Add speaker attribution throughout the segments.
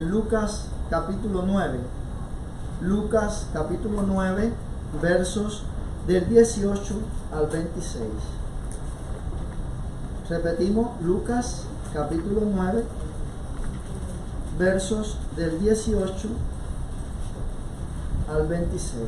Speaker 1: Lucas capítulo 9. Lucas capítulo 9, versos del 18 al 26. Repetimos, Lucas capítulo 9, versos del 18 al 26.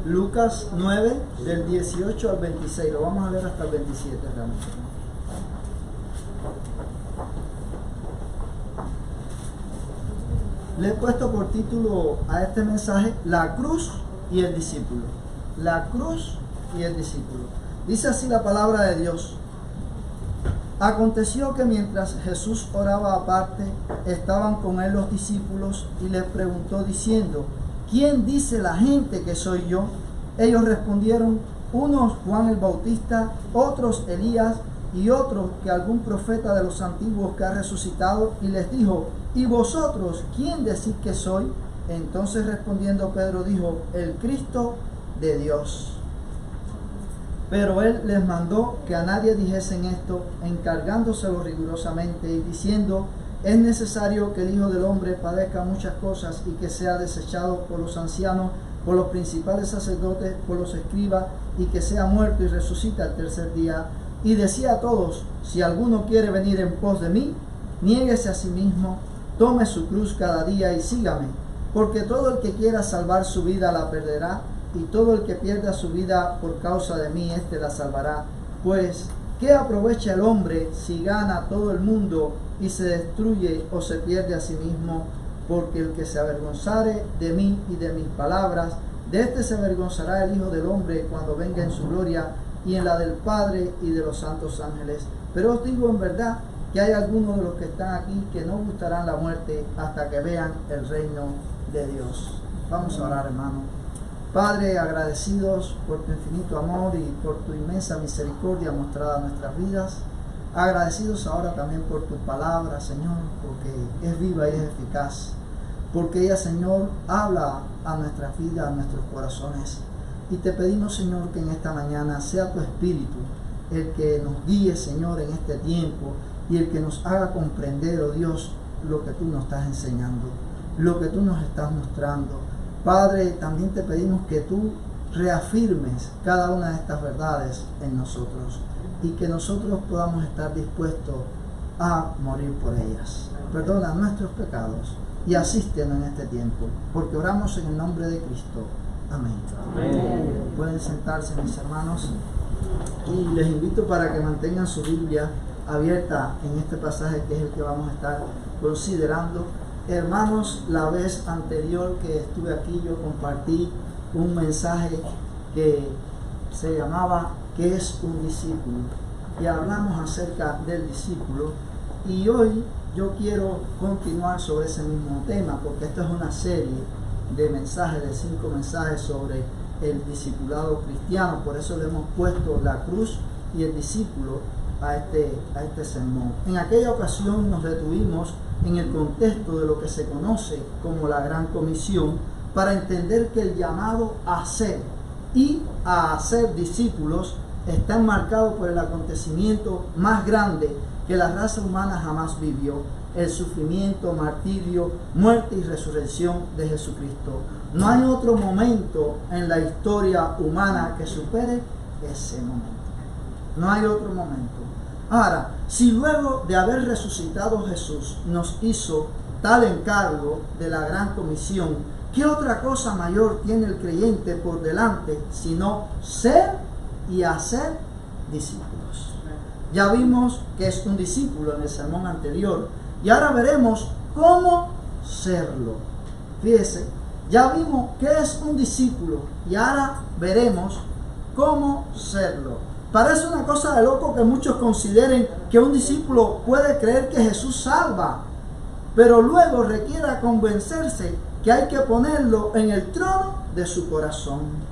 Speaker 1: Lucas 9, del 18 al 26. Lo vamos a leer hasta el 27 realmente. Le he puesto por título a este mensaje: La cruz y el discípulo. La cruz y el discípulo. Dice así la palabra de Dios: Aconteció que mientras Jesús oraba aparte, estaban con él los discípulos y les preguntó diciendo: ¿Quién dice la gente que soy yo? Ellos respondieron: unos Juan el Bautista, otros Elías y otros que algún profeta de los antiguos que ha resucitado. Y les dijo: ¿y vosotros quién decís que soy? Entonces respondiendo Pedro dijo: el Cristo de Dios. Pero él les mandó que a nadie dijesen esto, encargándoselo rigurosamente y diciendo: es necesario que el Hijo del Hombre padezca muchas cosas y que sea desechado por los ancianos, por los principales sacerdotes, por los escribas, y que sea muerto y resucite al tercer día. Y decía a todos: si alguno quiere venir en pos de mí, niéguese a sí mismo, tome su cruz cada día y sígame. Porque todo el que quiera salvar su vida la perderá, y todo el que pierda su vida por causa de mí, éste la salvará. Pues, ¿qué aprovecha el hombre si gana todo el mundo y se destruye o se pierde a sí mismo? Porque el que se avergonzare de mí y de mis palabras, de éste se avergonzará el Hijo del Hombre cuando venga en su gloria y en la del Padre y de los santos ángeles. Pero os digo en verdad que hay algunos de los que están aquí que no gustarán la muerte hasta que vean el reino de Dios. Vamos a orar, hermano. Padre, agradecidos por tu infinito amor y por tu inmensa misericordia mostrada en nuestras vidas. Agradecidos ahora también por tu palabra, Señor, porque es viva y es eficaz. Porque ella, Señor, habla a nuestras vidas, a nuestros corazones. Y te pedimos, Señor, que en esta mañana sea tu Espíritu el que nos guíe, Señor, en este tiempo, y el que nos haga comprender, oh Dios, lo que tú nos estás enseñando, lo que tú nos estás mostrando. Padre, también te pedimos que tú reafirmes cada una de estas verdades en nosotros y que nosotros podamos estar dispuestos a morir por ellas. Perdona nuestros pecados y asístenos en este tiempo, porque oramos en el nombre de Cristo. Amén. Amén. Pueden sentarse, mis hermanos, y les invito para que mantengan su Biblia abierta en este pasaje que es el que vamos a estar considerando. Hermanos, la vez anterior que estuve aquí yo compartí un mensaje que se llamaba ¿qué es un discípulo? Y hablamos acerca del discípulo, y hoy yo quiero continuar sobre ese mismo tema, porque esta es una serie de mensajes, de 5 mensajes sobre el discipulado cristiano. Por eso le hemos puesto la cruz y el discípulo a este sermón. En aquella ocasión nos detuvimos en el contexto de lo que se conoce como la Gran Comisión, para entender que el llamado a ser y a hacer discípulos está enmarcado por el acontecimiento más grande que la raza humana jamás vivió: el sufrimiento, martirio, muerte y resurrección de Jesucristo. No hay otro momento en la historia humana que supere ese momento. No hay otro momento. Ahora, si luego de haber resucitado Jesús nos hizo tal encargo de la Gran Comisión, ¿qué otra cosa mayor tiene el creyente por delante sino ser y hacer discípulos? Ya vimos que es un discípulo en el sermón anterior, y ahora veremos cómo serlo. Fíjese, ya vimos que es un discípulo y ahora veremos cómo serlo. Parece una cosa de loco que muchos consideren que un discípulo puede creer que Jesús salva, pero luego requiera convencerse que hay que ponerlo en el trono de su corazón.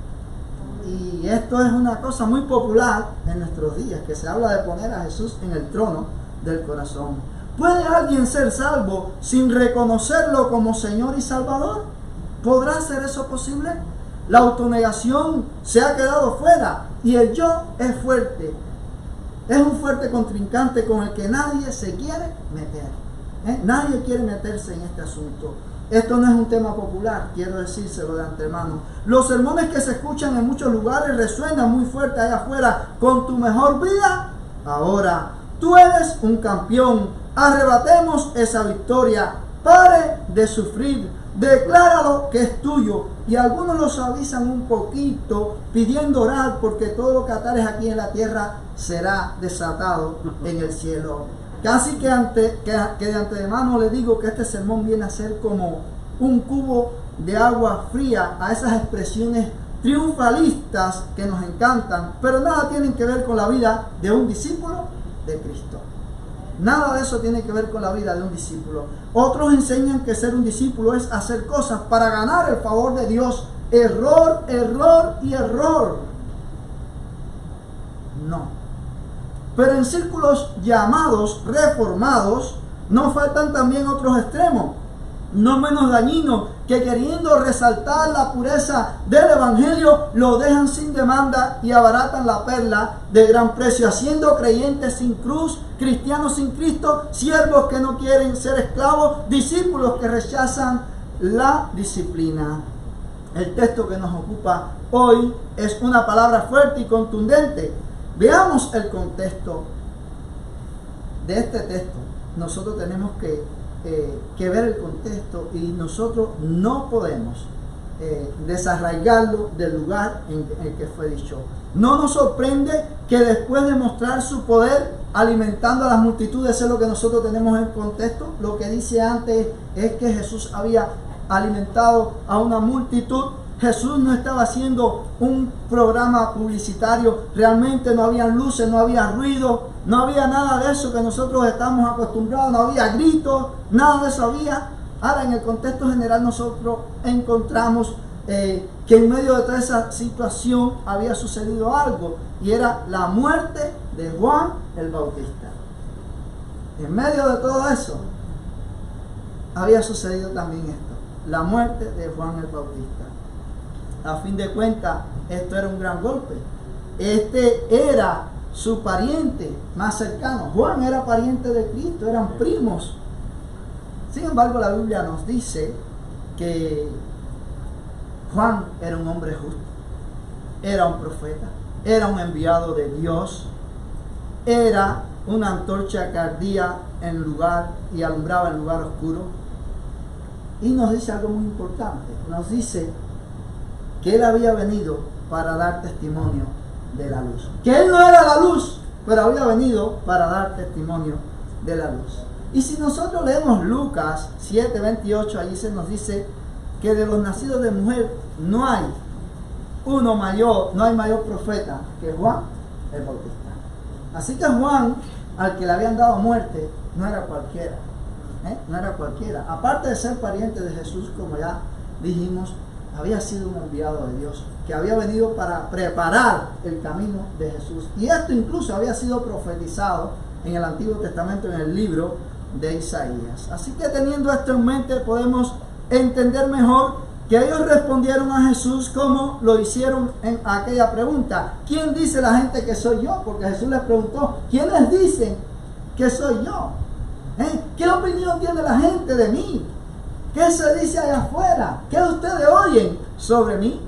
Speaker 1: Y esto es una cosa muy popular en nuestros días, que se habla de poner a Jesús en el trono del corazón. ¿Puede alguien ser salvo sin reconocerlo como Señor y Salvador? ¿Podrá ser eso posible? La autonegación se ha quedado fuera. Y el yo es fuerte. Es un fuerte contrincante con el que nadie se quiere meter. Nadie quiere meterse en este asunto. Esto no es un tema popular, quiero decírselo de antemano. Los sermones que se escuchan en muchos lugares resuenan muy fuerte allá afuera. Con tu mejor vida, ahora tú eres un campeón. Arrebatemos esa victoria. Pare de sufrir. Decláralo que es tuyo. Y algunos lo suavizan un poquito pidiendo orar porque todo lo que atares aquí en la tierra será desatado en el cielo. Casi que de antemano le digo que este sermón viene a ser como un cubo de agua fría a esas expresiones triunfalistas que nos encantan, pero nada tienen que ver con la vida de un discípulo de Cristo. Nada de eso tiene que ver con la vida de un discípulo. Otros enseñan que ser un discípulo es hacer cosas para ganar el favor de Dios. Error, error y error. No. Pero en círculos llamados reformados no faltan también otros extremos, no menos dañinos, que queriendo resaltar la pureza del Evangelio lo dejan sin demanda y abaratan la perla de gran precio, haciendo creyentes sin cruz, cristianos sin Cristo, siervos que no quieren ser esclavos, discípulos que rechazan la disciplina. El texto que nos ocupa hoy es una palabra fuerte y contundente. Veamos el contexto de este texto. Nosotros tenemos que ver el contexto y nosotros no podemos desarraigarlo del lugar en el que fue dicho. No nos sorprende que después de mostrar su poder alimentando a las multitudes, es lo que nosotros tenemos en el contexto. Lo que dice antes es que Jesús había alimentado a una multitud. Jesús no estaba haciendo un programa publicitario, realmente no había luces, no había ruido, no había nada de eso que nosotros estamos acostumbrados, no había gritos, nada de eso había. Ahora, en el contexto general nosotros encontramos que en medio de toda esa situación había sucedido algo, y era la muerte de Juan el Bautista. En medio de todo eso había sucedido también esto, la muerte de Juan el Bautista. A fin de cuentas, esto era un gran golpe. Este era su pariente más cercano. Juan era pariente de Cristo, eran primos. Sin embargo, la Biblia nos dice que Juan era un hombre justo, era un profeta, era un enviado de Dios, era una antorcha que ardía en lugar y alumbraba en lugar oscuro. Y nos dice algo muy importante. Nos dice que él había venido para dar testimonio de la luz. Que él no era la luz, pero había venido para dar testimonio de la luz. Y si nosotros leemos Lucas 7:28, allí se nos dice que de los nacidos de mujer no hay mayor profeta que Juan el Bautista. Así que Juan, al que le habían dado muerte, no era cualquiera. No era cualquiera. Aparte de ser pariente de Jesús, como ya dijimos, había sido un enviado de Dios, que había venido para preparar el camino de Jesús. Y esto incluso había sido profetizado en el Antiguo Testamento, en el libro de Isaías. Así que teniendo esto en mente, podemos entender mejor que ellos respondieron a Jesús como lo hicieron en aquella pregunta: ¿quién dice la gente que soy yo? Porque Jesús les preguntó: ¿quiénes dicen que soy yo? ¿Qué opinión tiene la gente de mí? ¿Qué se dice allá afuera? ¿Qué ustedes oyen sobre mí?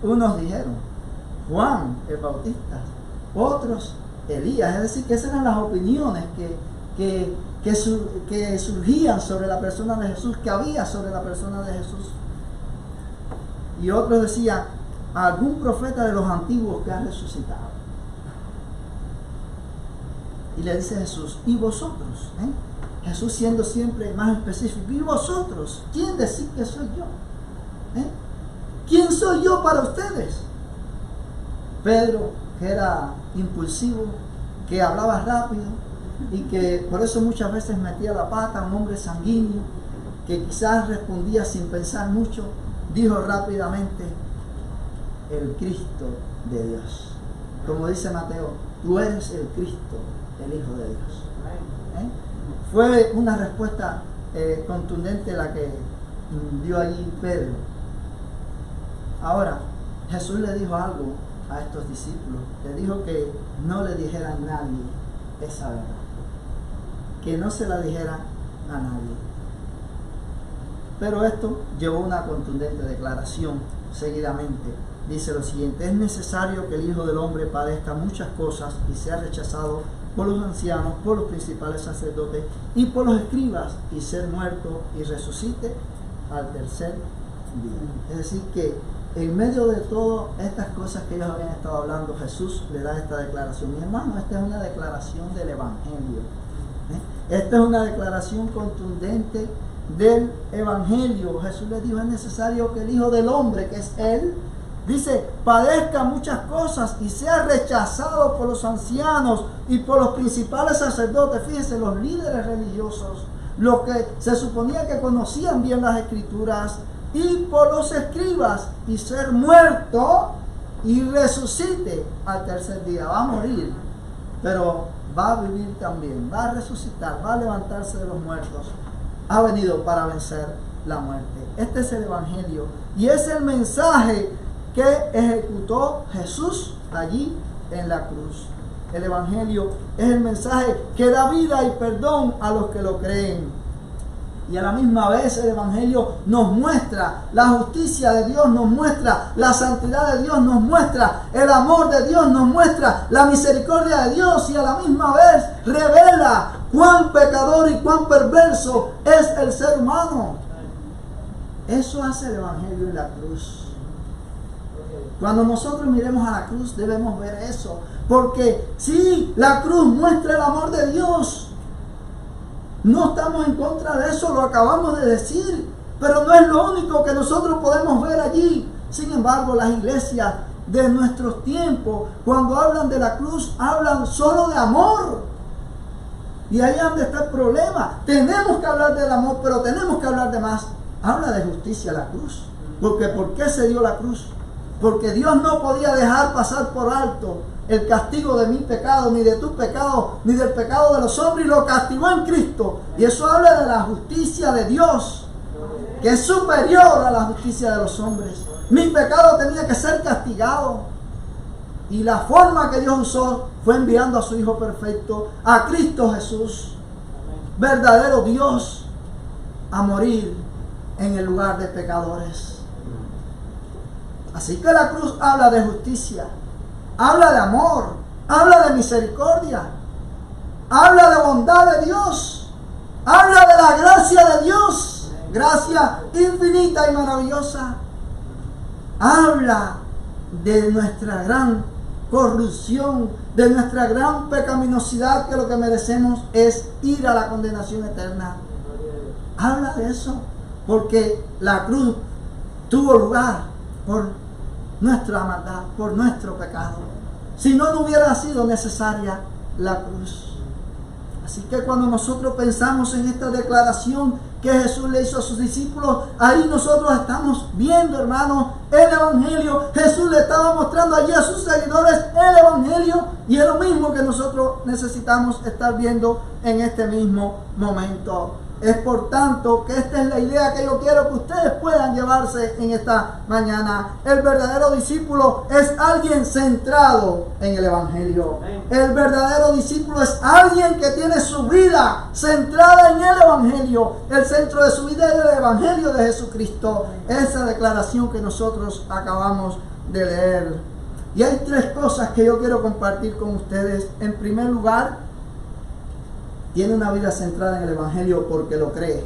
Speaker 1: Unos dijeron Juan el Bautista, otros Elías. Es decir, que esas eran las opiniones que surgían sobre la persona de Jesús, que había sobre la persona de Jesús. Y otros decían: algún profeta de los antiguos que ha resucitado. Y le dice Jesús: ¿y vosotros? Jesús siendo siempre más específico: ¿y vosotros? ¿Quién decís que soy yo? ¿Quién soy yo para ustedes? Pedro, que era impulsivo, que hablaba rápido y que por eso muchas veces metía la pata, un hombre sanguíneo, que quizás respondía sin pensar mucho, dijo rápidamente: el Cristo de Dios. Como dice Mateo: tú eres el Cristo, el Hijo de Dios. Fue una respuesta contundente la que dio allí Pedro. Ahora, Jesús le dijo algo a estos discípulos. Les dijo que no le dijeran a nadie esa verdad, que no se la dijera a nadie. Pero esto llevó una contundente declaración seguidamente. Dice lo siguiente: es necesario que el Hijo del Hombre padezca muchas cosas y sea rechazado por los ancianos, por los principales sacerdotes y por los escribas, y ser muerto y resucite al tercer día. Es decir, que en medio de todas estas cosas que ellos habían estado hablando, Jesús le da esta declaración. Mi hermano, esta es una declaración del Evangelio. Esta es una declaración contundente del Evangelio. Jesús les dijo: es necesario que el Hijo del Hombre, que es Él, dice, padezca muchas cosas y sea rechazado por los ancianos y por los principales sacerdotes. Fíjense, los líderes religiosos, los que se suponía que conocían bien las Escrituras, y por los escribas, y ser muerto y resucite al tercer día. Va a morir, pero va a vivir también, va a resucitar, va a levantarse de los muertos. Ha venido para vencer la muerte. Este es el Evangelio y es el mensaje que ejecutó Jesús allí en la cruz. El Evangelio es el mensaje que da vida y perdón a los que lo creen. Y a la misma vez el Evangelio nos muestra la justicia de Dios, nos muestra la santidad de Dios, nos muestra el amor de Dios, nos muestra la misericordia de Dios, y a la misma vez revela cuán pecador y cuán perverso es el ser humano. Eso hace el Evangelio en la cruz. Cuando nosotros miremos a la cruz debemos ver eso, porque sí, la cruz muestra el amor de Dios. No estamos en contra de eso, lo acabamos de decir, pero no es lo único que nosotros podemos ver allí. Sin embargo, las iglesias de nuestros tiempos, cuando hablan de la cruz, hablan solo de amor. Y ahí es donde está el problema. Tenemos que hablar del amor, pero tenemos que hablar de más. Habla de justicia la cruz. Porque ¿por qué se dio la cruz? Porque Dios no podía dejar pasar por alto el castigo de mi pecado, ni de tu pecado, ni del pecado de los hombres, y lo castigó en Cristo. Y eso habla de la justicia de Dios, que es superior a la justicia de los hombres. Mi pecado tenía que ser castigado, y la forma que Dios usó fue enviando a su Hijo perfecto, a Cristo Jesús, verdadero Dios, a morir en el lugar de pecadores. Así que la cruz habla de justicia, habla de amor, habla de misericordia, habla de bondad de Dios, habla de la gracia de Dios, gracia infinita y maravillosa. Habla de nuestra gran corrupción, de nuestra gran pecaminosidad, que lo que merecemos es ir a la condenación eterna. Habla de eso, porque la cruz tuvo lugar por nuestra maldad, por nuestro pecado. Si no, no hubiera sido necesaria la cruz. Así que cuando nosotros pensamos en esta declaración que Jesús le hizo a sus discípulos, ahí nosotros estamos viendo, hermanos, el Evangelio. Jesús le estaba mostrando allí a sus seguidores el Evangelio, y es lo mismo que nosotros necesitamos estar viendo en este mismo momento. Es por tanto que esta es la idea que yo quiero que ustedes puedan llevarse en esta mañana. El verdadero discípulo es alguien centrado en el Evangelio. El verdadero discípulo es alguien que tiene su vida centrada en el Evangelio. El centro de su vida es el Evangelio de Jesucristo. Esa declaración que nosotros acabamos de leer. Y hay tres cosas que yo quiero compartir con ustedes. En primer lugar, tiene una vida centrada en el Evangelio porque lo cree.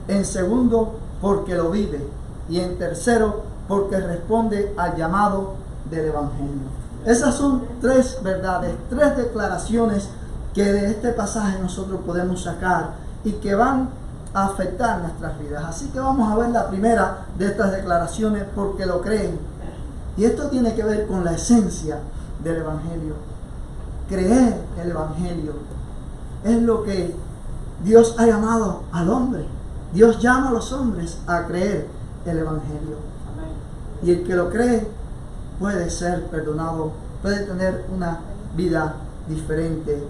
Speaker 1: En segundo, porque lo vive. Y en tercero, porque responde al llamado del Evangelio. Esas son tres verdades, tres declaraciones que de este pasaje nosotros podemos sacar y que van a afectar nuestras vidas. Así que vamos a ver la primera de estas declaraciones: porque lo creen. Y esto tiene que ver con la esencia del Evangelio. Creer el Evangelio es lo que Dios ha llamado al hombre. Dios llama a los hombres a creer el Evangelio. Amén. Y el que lo cree puede ser perdonado, puede tener una vida diferente,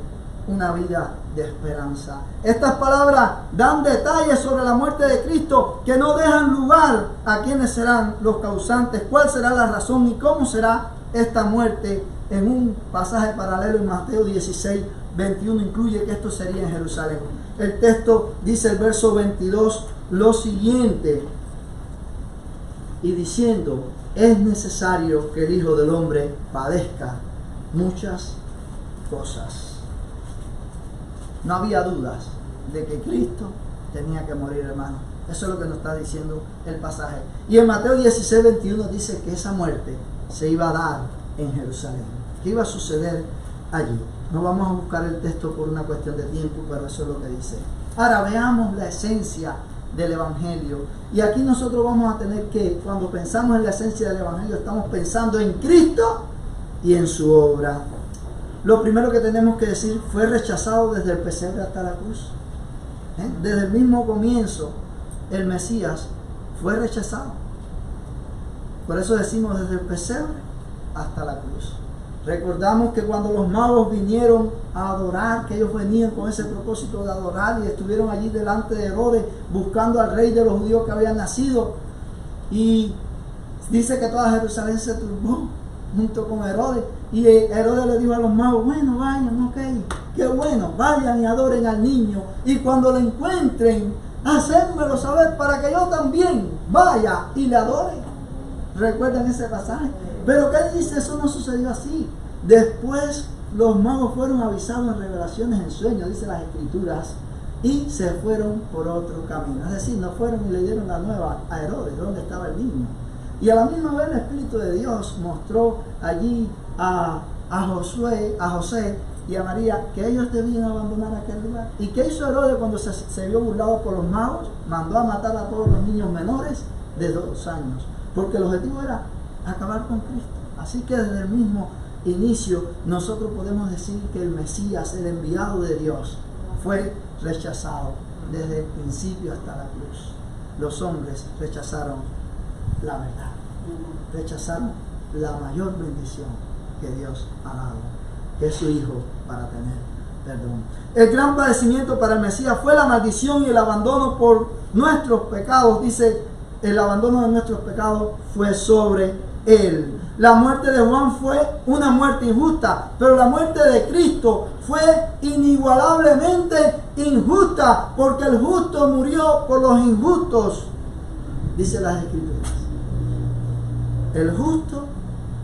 Speaker 1: una vida de esperanza. Estas palabras dan detalles sobre la muerte de Cristo que no dejan lugar a quienes serán los causantes, cuál será la razón y cómo será esta muerte en un pasaje paralelo en Mateo 16, 21, incluye que esto sería en Jerusalén. El texto dice el verso 22 lo siguiente, y diciendo, es necesario que el Hijo del Hombre padezca muchas cosas. No había dudas de que Cristo tenía que morir, hermano. Eso es lo que nos está diciendo el pasaje. Y en Mateo 16, 21 dice que esa muerte se iba a dar en Jerusalén, que iba a suceder allí. No vamos a buscar el texto por una cuestión de tiempo, pero eso es lo que dice. Ahora veamos la esencia del Evangelio. Y aquí nosotros vamos a tener que, cuando pensamos en la esencia del Evangelio, estamos pensando en Cristo y en su obra. Lo primero que tenemos que decir, fue rechazado desde el pesebre hasta la cruz. Desde el mismo comienzo, el Mesías fue rechazado. Por eso decimos desde el pesebre hasta la cruz. Recordamos que cuando los magos vinieron a adorar, que ellos venían con ese propósito de adorar y estuvieron allí delante de Herodes buscando al rey de los judíos que había nacido, y dice que toda Jerusalén se turbó junto con Herodes, y Herodes le dijo a los magos, bueno, vayan, ok, qué bueno, vayan y adoren al niño, y cuando lo encuentren, hacérmelo saber para que yo también vaya y le adore. ¿Recuerdan ese pasaje? Pero ¿qué dice? Eso no sucedió así. Después los magos fueron avisados en revelaciones, en sueños, dice las Escrituras, y se fueron por otro camino. Es decir, no fueron y le dieron la nueva a Herodes, donde estaba el niño. Y a la misma vez el Espíritu de Dios mostró allí a José y a María que ellos debían abandonar aquel lugar. ¿Y qué hizo Herodes cuando se vio burlado por los magos? Mandó a matar a todos los niños menores de 2 años, porque el objetivo era acabar con Cristo. Así que desde el mismo inicio nosotros podemos decir que el Mesías, el enviado de Dios, fue rechazado desde el principio hasta la cruz. Los hombres rechazaron la verdad, rechazaron la mayor bendición que Dios ha dado, que es su Hijo, para tener perdón. El gran padecimiento para el Mesías fue la maldición y el abandono por nuestros pecados. Dice, el abandono de nuestros pecados fue sobre él. La muerte de Juan fue una muerte injusta, pero la muerte de Cristo fue inigualablemente injusta, porque el justo murió por los injustos, dice las Escrituras. El justo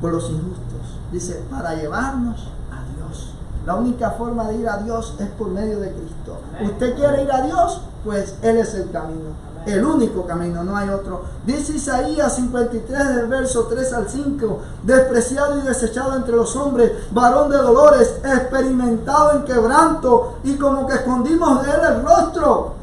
Speaker 1: por los injustos, dice, para llevarnos a Dios. La única forma de ir a Dios es por medio de Cristo. ¿Usted quiere ir a Dios? Pues Él es el camino. El único camino, no hay otro. Dice Isaías 53 del verso 3 al 5, despreciado y desechado entre los hombres, varón de dolores, experimentado en quebranto, y como que escondimos de él el rostro.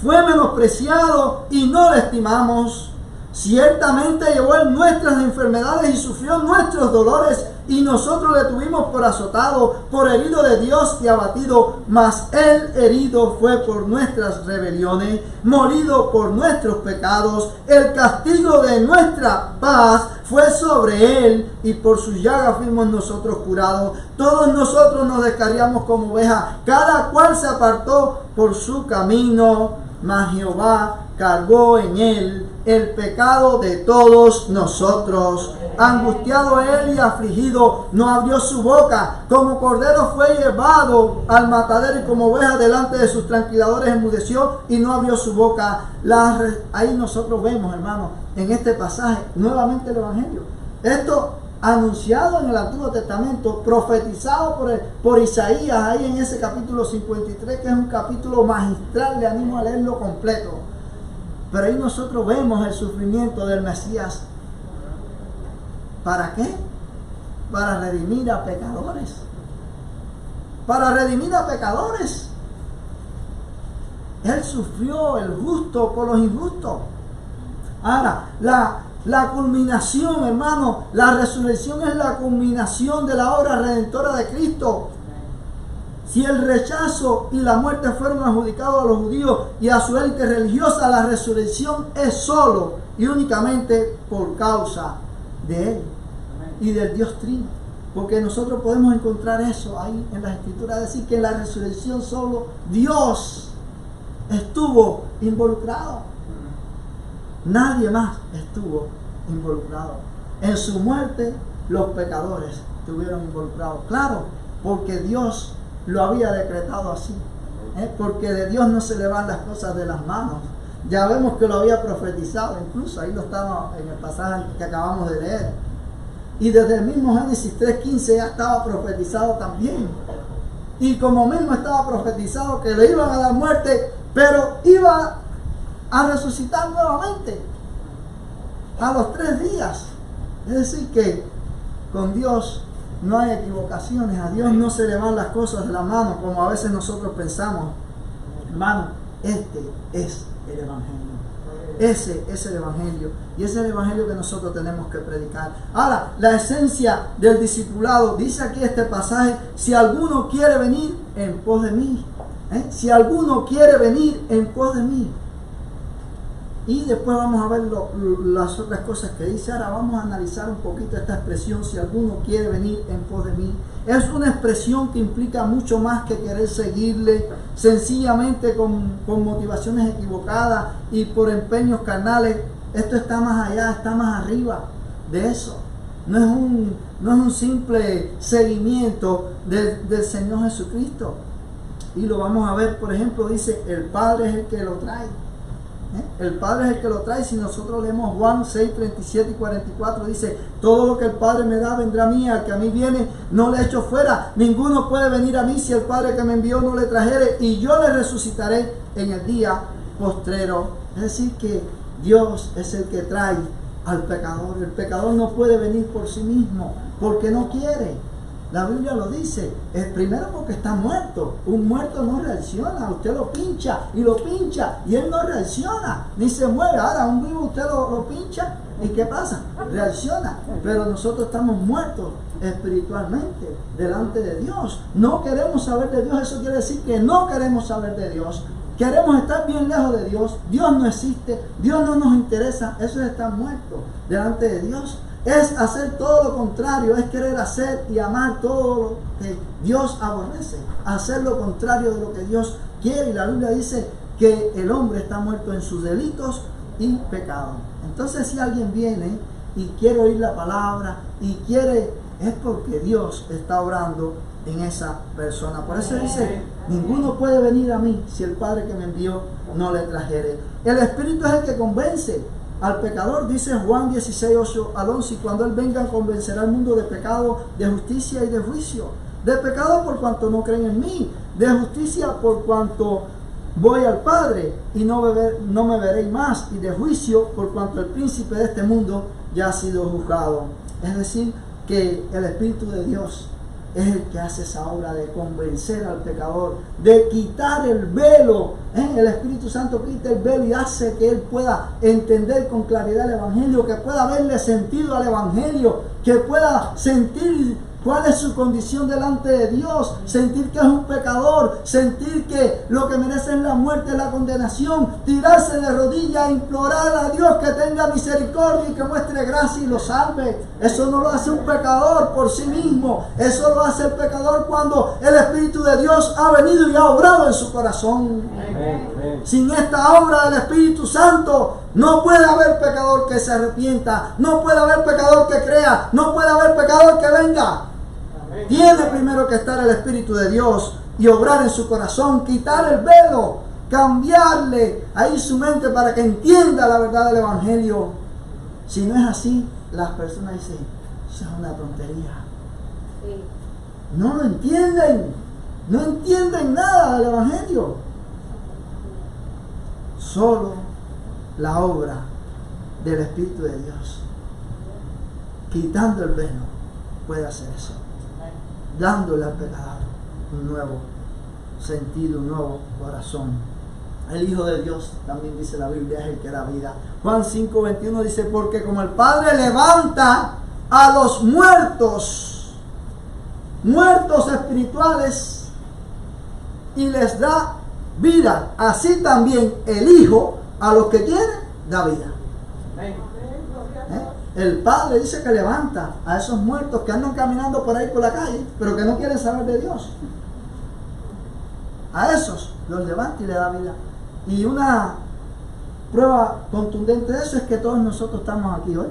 Speaker 1: Fue menospreciado y no le estimamos. Ciertamente llevó él nuestras enfermedades y sufrió nuestros dolores, y nosotros le tuvimos por azotado, por herido de Dios y abatido. Mas él herido fue por nuestras rebeliones, molido por nuestros pecados. El castigo de nuestra paz fue sobre él, y por su llaga fuimos nosotros curados. Todos nosotros nos descarriamos como ovejas, cada cual se apartó por su camino, mas Jehová cargó en él el pecado de todos nosotros. Angustiado él y afligido, no abrió su boca. Como cordero fue llevado al matadero, y como oveja delante de sus tranquiladores enmudeció y no abrió su boca. Ahí nosotros vemos, hermanos, en este pasaje nuevamente el Evangelio. Esto anunciado en el Antiguo Testamento, profetizado por Isaías, ahí en ese capítulo 53, que es un capítulo magistral. Le animo a leerlo completo. Pero ahí nosotros vemos el sufrimiento del Mesías. ¿Para qué? Para redimir a pecadores. Para redimir a pecadores. Él sufrió, el justo por los injustos. Ahora, la culminación, hermano, la resurrección es la culminación de la obra redentora de Cristo. Si el rechazo y la muerte fueron adjudicados a los judíos y a su élite religiosa, la resurrección es solo y únicamente por causa de Él y del Dios Trino. Porque nosotros podemos encontrar eso ahí en las Escrituras, decir que en la resurrección solo Dios estuvo involucrado. Nadie más estuvo involucrado. En su muerte los pecadores estuvieron involucrados. Claro, porque Dios lo había decretado así. Porque de Dios no se le van las cosas de las manos. Ya vemos que lo había profetizado, incluso ahí lo estaba en el pasaje que acabamos de leer. Y desde el mismo Génesis 3:15 ya estaba profetizado también. Y como mismo estaba profetizado que le iban a dar muerte, pero iba a resucitar nuevamente a los 3 días. Es decir que con Dios no hay equivocaciones, a Dios no se le van las cosas de la mano como a veces nosotros pensamos. Hermano, este es el Evangelio. Ese es el Evangelio. Y ese es el Evangelio que nosotros tenemos que predicar. Ahora, la esencia del discipulado, dice aquí este pasaje: si alguno quiere venir en pos de mí. Si alguno quiere venir en pos de mí. Y después vamos a ver las otras cosas que dice. Ahora vamos a analizar un poquito esta expresión: si alguno quiere venir en pos de mí. Es una expresión que implica mucho más que querer seguirle sencillamente con motivaciones equivocadas y por empeños carnales. Esto está más allá, está más arriba de eso. No es un simple seguimiento del Señor Jesucristo. Y lo vamos a ver, por ejemplo, dice: el Padre es el que lo trae. El Padre es el que lo trae. Si nosotros leemos Juan 6, 37 y 44, dice: todo lo que el Padre me da vendrá a mí, al que a mí viene no le echo fuera. Ninguno puede venir a mí si el Padre que me envió no le trajere, y yo le resucitaré en el día postrero. Es decir que Dios es el que trae al pecador. El pecador no puede venir por sí mismo porque no quiere. La Biblia lo dice, es primero porque está muerto. Un muerto no reacciona. Usted lo pincha y él no reacciona, ni se mueve. Ahora un vivo usted lo pincha y ¿qué pasa? Reacciona. Pero nosotros estamos muertos espiritualmente delante de Dios. No queremos saber de Dios. Eso quiere decir que no queremos saber de Dios. Queremos estar bien lejos de Dios. Dios no existe, Dios no nos interesa. Eso es estar muerto delante de Dios. Es hacer todo lo contrario, es querer hacer y amar todo lo que Dios aborrece, hacer lo contrario de lo que Dios quiere. Y la Biblia dice que el hombre está muerto en sus delitos y pecados. Entonces, si alguien viene y quiere oír la palabra y quiere, es porque Dios está obrando en esa persona. Por eso dice: ninguno puede venir a mí si el Padre que me envió no le trajere. El Espíritu es el que convence al pecador, dice Juan 16, 8 al 11, y cuando Él venga convencerá al mundo de pecado, de justicia y de juicio. De pecado por cuanto no creen en mí, de justicia por cuanto voy al Padre y no me veréis más, y de juicio por cuanto el príncipe de este mundo ya ha sido juzgado. Es decir, que el Espíritu de Dios es el que hace esa obra de convencer al pecador, de quitar el velo. El Espíritu Santo quita el velo y hace que él pueda entender con claridad el Evangelio, que pueda verle sentido al Evangelio, que pueda sentir cuál es su condición delante de Dios, sentir que es un pecador, sentir que lo que merece es la muerte, la condenación, tirarse de rodillas, implorar a Dios que tenga misericordia y que muestre gracia y lo salve. Eso no lo hace un pecador por sí mismo, eso lo hace el pecador cuando el Espíritu de Dios ha venido y ha obrado en su corazón. Sin esta obra del Espíritu Santo no puede haber pecador que se arrepienta, no puede haber pecador que crea, no puede haber pecador que venga. Tiene primero que estar el Espíritu de Dios y obrar en su corazón, quitar el velo, cambiarle ahí su mente para que entienda la verdad del Evangelio. Si no es así, las personas dicen: eso es una tontería. No lo entienden, no entienden nada del Evangelio. Solo la obra del Espíritu de Dios, quitando el velo, puede hacer eso, dándole al pecador un nuevo sentido, un nuevo corazón. El Hijo de Dios, también dice la Biblia, es el que da vida. Juan 5:21 dice: porque como el Padre levanta a los muertos espirituales, y les da vida, así también el Hijo a los que quiere da vida. El Padre dice que levanta a esos muertos que andan caminando por ahí por la calle, pero que no quieren saber de Dios. A esos los levanta y le da vida. Y una prueba contundente de eso es que todos nosotros estamos aquí hoy.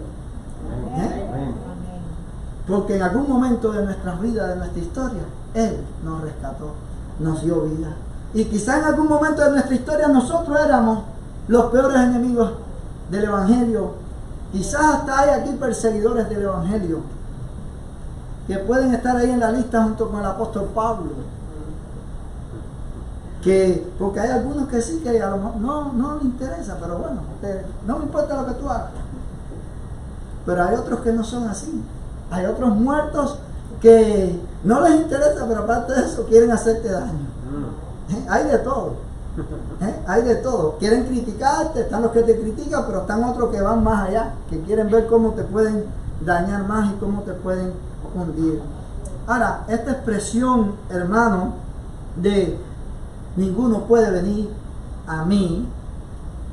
Speaker 1: Porque en algún momento de nuestras vidas, de nuestra historia, Él nos rescató, nos dio vida. Y quizá en algún momento de nuestra historia nosotros éramos los peores enemigos del Evangelio. Quizás hasta hay aquí perseguidores del Evangelio que pueden estar ahí en la lista junto con el apóstol Pablo. Porque hay algunos que sí, que a lo mejor no les interesa, pero bueno, no me importa lo que tú hagas. Pero hay otros que no son así. Hay otros muertos que no les interesa, pero aparte de eso quieren hacerte daño. Hay de todo. Hay de todo. Quieren criticarte, están los que te critican, pero están otros que van más allá, que quieren ver cómo te pueden dañar más y cómo te pueden hundir. Ahora, esta expresión, hermano, de ninguno puede venir a mí,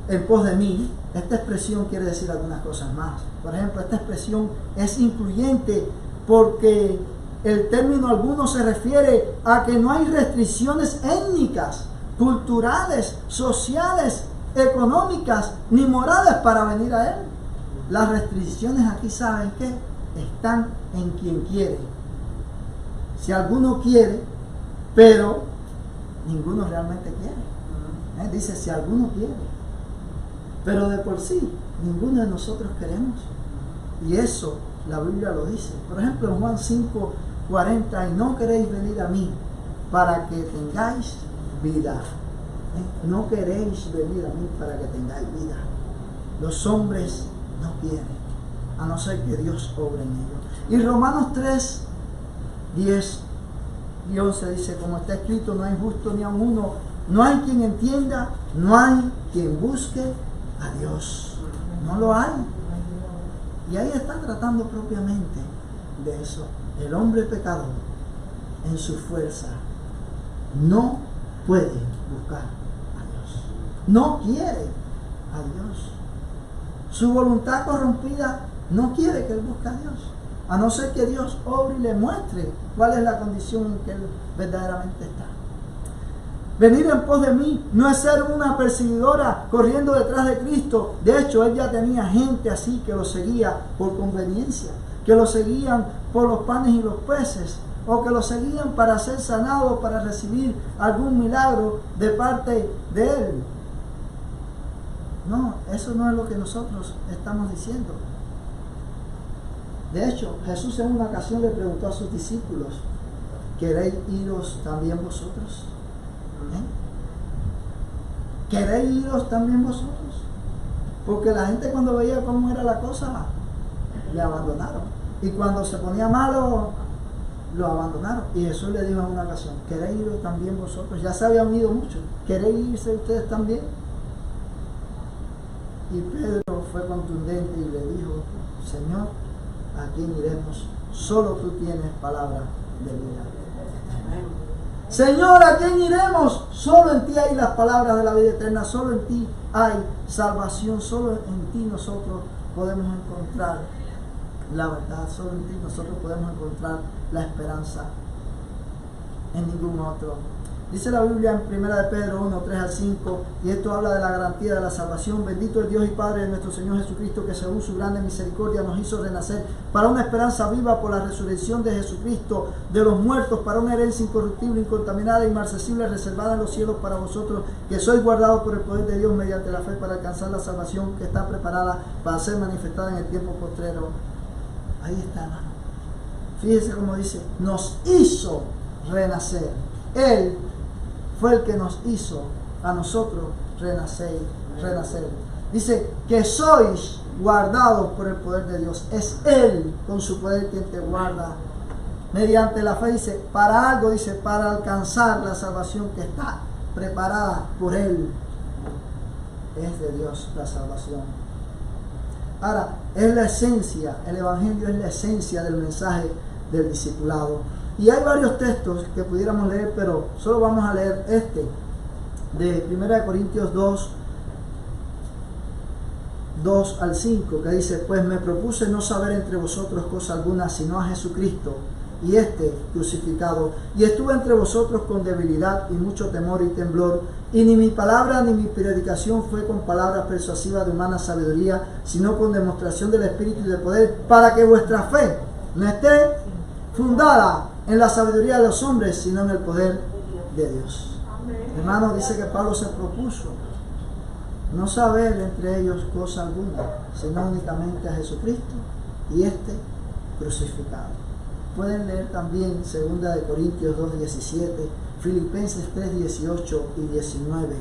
Speaker 1: en pos de mí, esta expresión quiere decir algunas cosas más. Por ejemplo, esta expresión es incluyente porque el término alguno se refiere a que no hay restricciones étnicas, culturales, sociales, económicas ni morales para venir a Él. Las restricciones aquí, ¿saben qué? Están en quien quiere. Si alguno quiere, pero ninguno realmente quiere. Dice, si alguno quiere. Pero de por sí, ninguno de nosotros queremos. Y eso la Biblia lo dice. Por ejemplo, en Juan 5:40, y no queréis venir a mí para que tengáis vida. No queréis venir a mí para que tengáis vida. Los hombres no quieren, a no ser que Dios obre en ellos. Y Romanos 3:10-11 dice, como está escrito, no hay justo ni aun uno, no hay quien entienda, no hay quien busque a Dios. No lo hay. Y ahí está tratando propiamente de eso. El hombre pecador, en su fuerza, no puede buscar a Dios. No quiere a Dios. Su voluntad corrompida no quiere que él busque a Dios. A no ser que Dios obre y le muestre cuál es la condición en que él verdaderamente está. Venir en pos de mí no es ser una perseguidora corriendo detrás de Cristo. De hecho, él ya tenía gente así que lo seguía por conveniencia, que lo seguían por los panes y los peces, o que lo seguían para ser sanado, para recibir algún milagro de parte de él. No, eso no es lo que nosotros estamos diciendo. De hecho, Jesús en una ocasión le preguntó a sus discípulos, ¿queréis iros también vosotros? ¿Queréis iros también vosotros? Porque la gente cuando veía cómo era la cosa, le abandonaron. Y cuando se ponía malo, lo abandonaron. Y Jesús le dijo en una ocasión, ¿queréis iros también vosotros? Ya se habían ido muchos. ¿Queréis irse ustedes también? Y Pedro fue contundente y le dijo, Señor, ¿a quién iremos? Solo tú tienes palabra de vida. Señor, ¿a quién iremos? Solo en ti hay las palabras de la vida eterna, solo en ti hay salvación, solo en ti nosotros podemos encontrar la verdad, solo en ti nosotros podemos encontrar la esperanza, en ningún otro. Dice la Biblia en 1 de Pedro 1:3-5, y esto habla de la garantía de la salvación. Bendito el Dios y Padre de nuestro Señor Jesucristo, que según su grande misericordia nos hizo renacer para una esperanza viva por la resurrección de Jesucristo de los muertos, para una herencia incorruptible, incontaminada, inmarcesible, reservada en los cielos para vosotros, que sois guardados por el poder de Dios mediante la fe para alcanzar la salvación que está preparada para ser manifestada en el tiempo postrero. Ahí está, hermano. Fíjese cómo dice, nos hizo renacer. Él fue el que nos hizo a nosotros renacer. Dice que sois guardados por el poder de Dios. Es Él con su poder quien te guarda. Mediante la fe, dice, para algo, dice, para alcanzar la salvación que está preparada por Él. Es de Dios la salvación. Ahora, es la esencia, el Evangelio es la esencia del mensaje del discipulado. Y hay varios textos que pudiéramos leer, pero solo vamos a leer este, de 1 Corintios 2:2-5, que dice, pues me propuse no saber entre vosotros cosa alguna, sino a Jesucristo, y este crucificado. Y estuve entre vosotros con debilidad y mucho temor y temblor, y ni mi palabra ni mi predicación fue con palabras persuasivas de humana sabiduría, sino con demostración del Espíritu y de poder, para que vuestra fe no esté fundada en la sabiduría de los hombres, sino en el poder de Dios. Hermano, dice que Pablo se propuso no saber entre ellos cosa alguna, sino únicamente a Jesucristo y este crucificado. Pueden leer también 2 Corintios 2:17, Filipenses 3:18 y 19,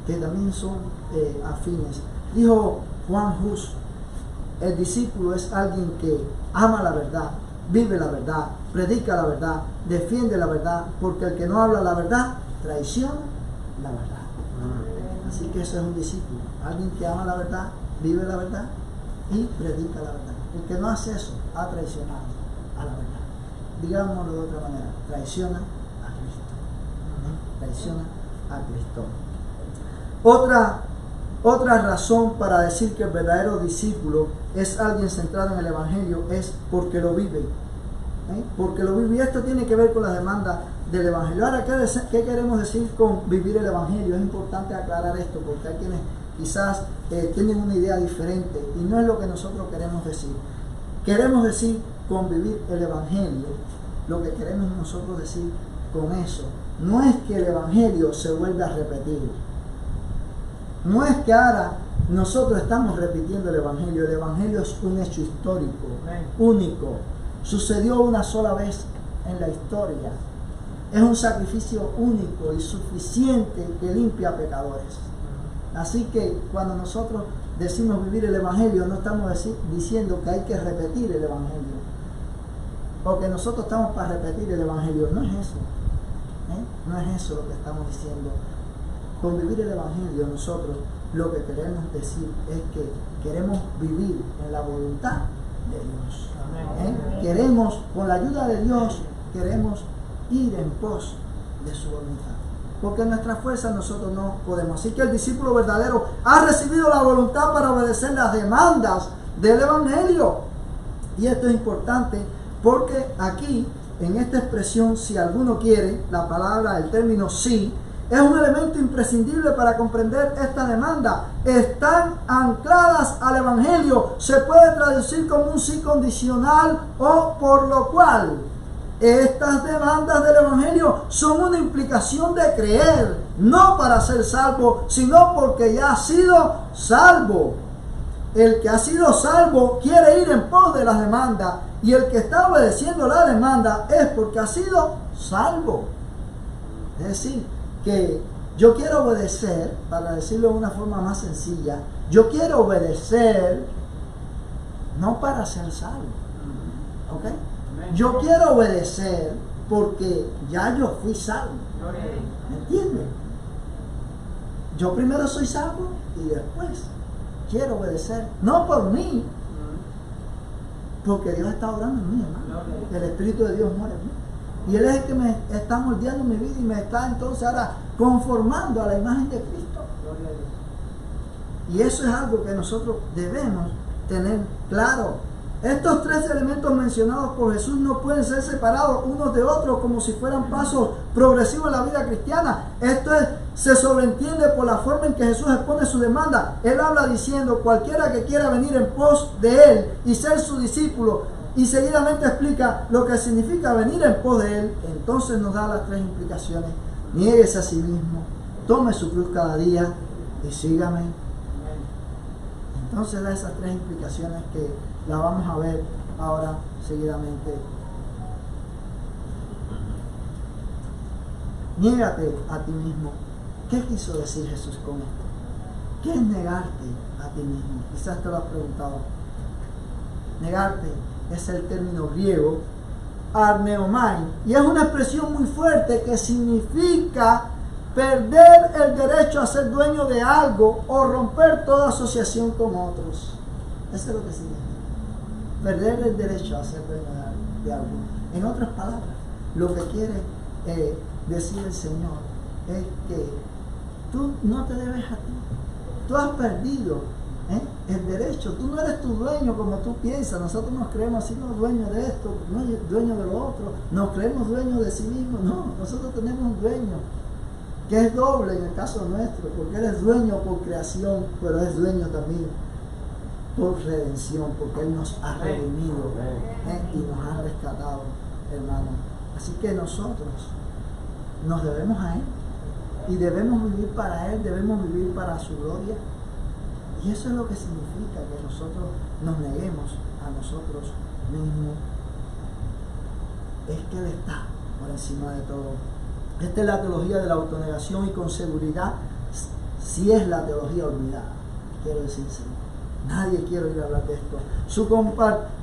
Speaker 1: que también son afines. Dijo Juan Hus: el discípulo es alguien que ama la verdad, vive la verdad, predica la verdad, defiende la verdad, porque el que no habla la verdad traiciona la verdad. Así que eso es un discípulo, alguien que ama la verdad, vive la verdad y predica la verdad. El que no hace eso ha traicionado a la verdad. Digámoslo de otra manera, traiciona a Cristo. Traiciona a Cristo. Otra razón para decir que el verdadero discípulo es alguien centrado en el Evangelio es porque lo vive. Porque lo vive. Y esto tiene que ver con las demandas del Evangelio. Ahora, ¿qué queremos decir con vivir el Evangelio? Es importante aclarar esto porque hay quienes quizás tienen una idea diferente y no es lo que nosotros queremos decir. Queremos decir con vivir el Evangelio, lo que queremos nosotros decir con eso no es que el Evangelio se vuelva a repetir. No es que ahora nosotros estamos repitiendo el Evangelio es un hecho histórico, único, sucedió una sola vez en la historia, es un sacrificio único y suficiente que limpia pecadores. Así que cuando nosotros decimos vivir el Evangelio, no estamos diciendo que hay que repetir el Evangelio, o que nosotros estamos para repetir el Evangelio, no es eso, no es eso lo que estamos diciendo. Con vivir el Evangelio nosotros lo que queremos decir es que queremos vivir en la voluntad de Dios. Queremos, con la ayuda de Dios, queremos ir en pos de su voluntad. Porque en nuestra fuerza nosotros no podemos. Así que el discípulo verdadero ha recibido la voluntad para obedecer las demandas del Evangelio. Y esto es importante porque aquí, en esta expresión, si alguno quiere, la palabra, el término sí, es un elemento imprescindible para comprender esta demanda. Están ancladas al Evangelio. Se puede traducir como un sí condicional o por lo cual. Estas demandas del Evangelio son una implicación de creer, no para ser salvo, sino porque ya ha sido salvo. El que ha sido salvo quiere ir en pos de las demandas, y el que está obedeciendo la demanda es porque ha sido salvo. Es decir, que yo quiero obedecer, para decirlo de una forma más sencilla, yo quiero obedecer no para ser salvo. ¿Ok? Yo quiero obedecer porque ya yo fui salvo. ¿Me entiendes? Yo primero soy salvo y después quiero obedecer. No por mí, porque Dios está obrando en mí, hermano. El Espíritu de Dios muere en mí. Y Él es el que me está moldeando mi vida y me está entonces ahora conformando a la imagen de Cristo. Y eso es algo que nosotros debemos tener claro. Estos tres elementos mencionados por Jesús no pueden ser separados unos de otros como si fueran pasos progresivos en la vida cristiana. Esto se sobreentiende por la forma en que Jesús expone su demanda. Él habla diciendo: cualquiera que quiera venir en pos de Él y ser su discípulo, y seguidamente explica lo que significa venir en pos de Él. Entonces nos da las tres implicaciones: niéguese a sí mismo, tome su cruz cada día y sígame. Entonces da esas tres implicaciones que las vamos a ver ahora seguidamente. Niégate a ti mismo. ¿Qué quiso decir Jesús con esto? ¿Qué es negarte a ti mismo? Quizás te lo has preguntado. Negarte es el término griego arneomai, y es una expresión muy fuerte que significa perder el derecho a ser dueño de algo o romper toda asociación con otros. Eso es lo que significa. Perder el derecho a ser dueño de algo. En otras palabras, lo que quiere decir el Señor es que tú no te debes a ti. Tú has perdido el derecho. Tú no eres tu dueño como tú piensas. Nosotros nos creemos así, no dueños de esto, no dueños de lo otro. Nos creemos dueños de sí mismos. No, nosotros tenemos un dueño que es doble en el caso nuestro, porque Él es dueño por creación, pero es dueño también por redención, porque Él nos ha redimido y nos ha rescatado, hermano. Así que nosotros nos debemos a Él y debemos vivir para Él, debemos vivir para su gloria. Y eso es lo que significa que nosotros nos neguemos a nosotros mismos. Es que Él está por encima de todo. Esta es la teología de la autonegación y con seguridad sí es la teología olvidada. Quiero decir, sí. Nadie quiere oír hablar de esto.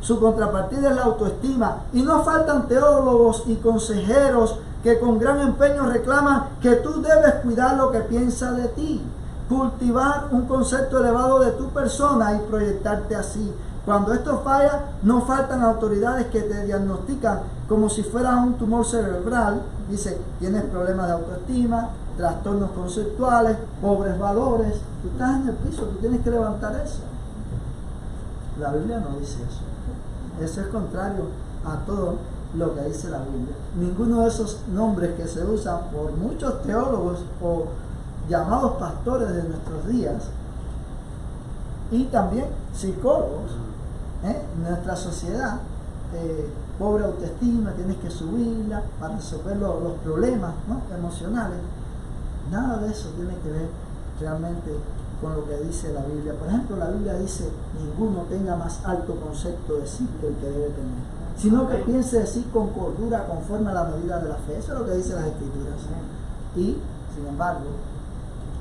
Speaker 1: Su contrapartida es la autoestima. Y no faltan teólogos y consejeros que con gran empeño reclaman que tú debes cuidar lo que piensa de ti, cultivar un concepto elevado de tu persona y proyectarte así. Cuando esto falla, no faltan autoridades que te diagnostican como si fueras un tumor cerebral. Dice, tienes problemas de autoestima, trastornos conceptuales, pobres valores. Tú estás en el piso, tú tienes que levantar eso. La Biblia no dice eso. Eso es contrario a todo lo que dice la Biblia. Ninguno de esos nombres que se usan por muchos teólogos o llamados pastores de nuestros días y también psicólogos en nuestra sociedad, pobre autoestima, tienes que subirla para resolver los problemas, ¿no?, emocionales. Nada de eso tiene que ver realmente con lo que dice la Biblia. Por ejemplo, la Biblia dice, ninguno tenga más alto concepto de sí que el que debe tener, sino que piense de sí con cordura conforme a la medida de la fe. Eso es lo que dicen las Escrituras. Y, sin embargo,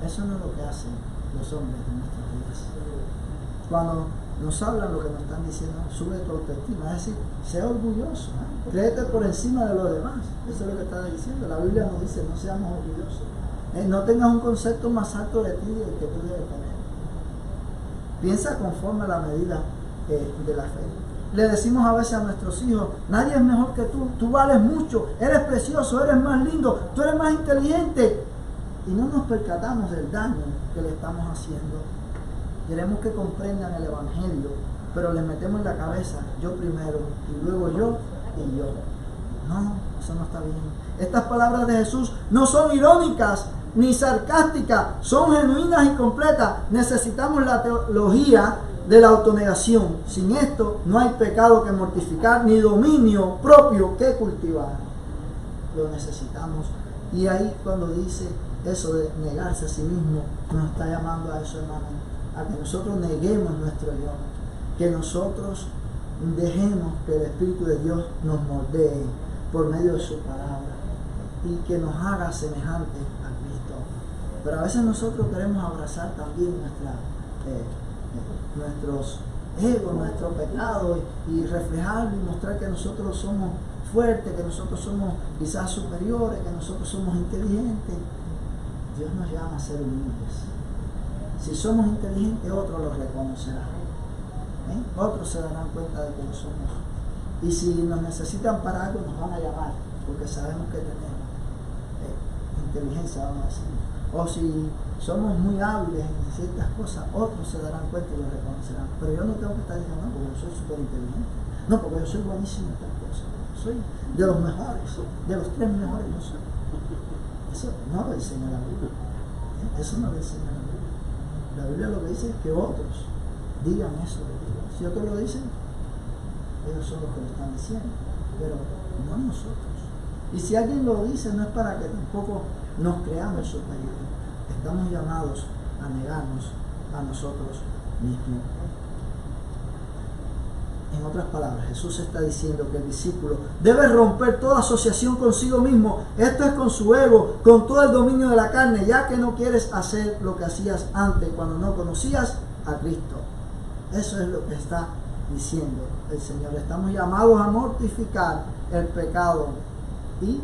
Speaker 1: eso no es lo que hacen los hombres de nuestros días. Cuando nos hablan, lo que nos están diciendo, sube tu autoestima, es decir, sé orgulloso, créete por encima de los demás. Eso es lo que está diciendo. La Biblia nos dice, no seamos orgullosos. No tengas un concepto más alto de ti del que tú debes tener. Piensa conforme a la medida de la fe. Le decimos a veces a nuestros hijos, nadie es mejor que tú vales mucho, eres precioso, eres más lindo, tú eres más inteligente. Y no nos percatamos del daño que le estamos haciendo. Queremos que comprendan el Evangelio, pero les metemos en la cabeza, yo primero, y luego yo, y yo. No, eso no está bien. Estas palabras de Jesús no son irónicas ni sarcásticas, son genuinas y completas. Necesitamos la teología de la autonegación. Sin esto no hay pecado que mortificar, ni dominio propio que cultivar. Lo necesitamos. Y ahí cuando dice eso de negarse a sí mismo, nos está llamando a eso, hermano, a que nosotros neguemos nuestro yo, que nosotros dejemos que el Espíritu de Dios nos moldee por medio de su palabra y que nos haga semejantes a Cristo. Pero a veces nosotros queremos abrazar también nuestros egos, nuestro pecado y reflejarlo y mostrar que nosotros somos fuertes, que nosotros somos quizás superiores, que nosotros somos inteligentes. Dios nos llama a ser humildes. Si somos inteligentes, otros lo reconocerán. Otros se darán cuenta de que lo somos. Y si nos necesitan para algo, nos van a llamar, porque sabemos que tenemos inteligencia, vamos a decir. O si somos muy hábiles en ciertas cosas, otros se darán cuenta y lo reconocerán. Pero yo no tengo que estar diciendo, no, porque yo soy súper inteligente. No, porque yo soy buenísimo en tal cosa. Soy de los mejores, de los 3 mejores yo soy. Eso no lo enseña la Biblia. Eso no lo enseña la Biblia. La Biblia lo que dice es que otros digan eso de Dios. Si otros lo dicen, ellos son los que lo están diciendo, pero no nosotros. Y si alguien lo dice, no es para que tampoco nos creamos superiores. Estamos llamados a negarnos a nosotros mismos. En otras palabras, Jesús está diciendo que el discípulo debe romper toda asociación consigo mismo. Esto es con su ego, con todo el dominio de la carne, ya que no quieres hacer lo que hacías antes cuando no conocías a Cristo. Eso es lo que está diciendo el Señor. Estamos llamados a mortificar el pecado. Y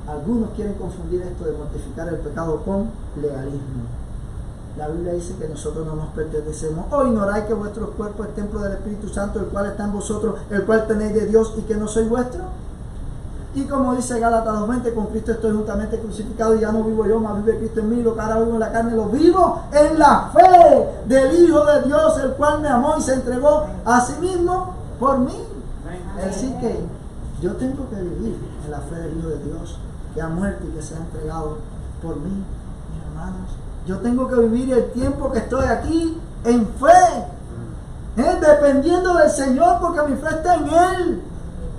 Speaker 1: algunos quieren confundir esto de mortificar el pecado con legalismo. La Biblia dice que nosotros no nos pertenecemos. ¿O ignoráis que vuestro cuerpo es templo del Espíritu Santo, el cual está en vosotros, el cual tenéis de Dios y que no sois vuestro? Y como dice Gálatas 2:20, con Cristo estoy juntamente crucificado y ya no vivo yo, mas vive Cristo en mí. Lo que ahora vivo en la carne lo vivo en la fe del Hijo de Dios, el cual me amó y se entregó a sí mismo por mí. Es decir que yo tengo que vivir en la fe del Hijo de Dios, que ha muerto y que se ha entregado por mí, mis hermanos. Yo tengo que vivir el tiempo que estoy aquí en fe. dependiendo del Señor, porque mi fe está en Él.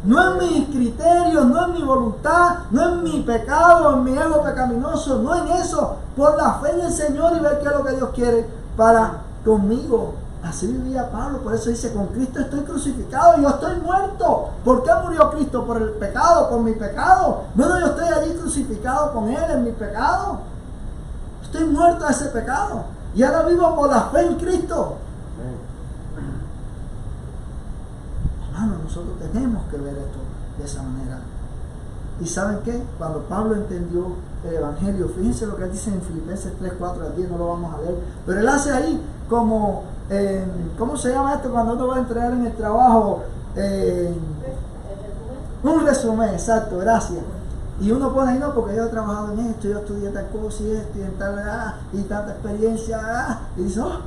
Speaker 1: No en mis criterios, no en mi voluntad, no en mi pecado, en mi ego pecaminoso, no en eso. Por la fe en el Señor y ver qué es lo que Dios quiere para conmigo. Así vivía Pablo, por eso dice, con Cristo estoy crucificado, yo estoy muerto. ¿Por qué murió Cristo? Por el pecado, por mi pecado. Bueno, yo estoy allí crucificado con Él en mi pecado. Estoy muerto a ese pecado. Y ahora vivo por la fe en Cristo. Hermano, nosotros tenemos que ver esto de esa manera. ¿Y saben qué? Cuando Pablo entendió el Evangelio, fíjense lo que él dice en Filipenses 3, 4 al 10, no lo vamos a leer, pero él hace ahí como, ¿cómo se llama esto? Cuando uno va a entregar en el trabajo, un resumen, exacto, gracias. Y uno pone ahí, no, porque yo he trabajado en esto, yo estudié tal cosa y esto, y en tal, y tanta experiencia, y dice, oh,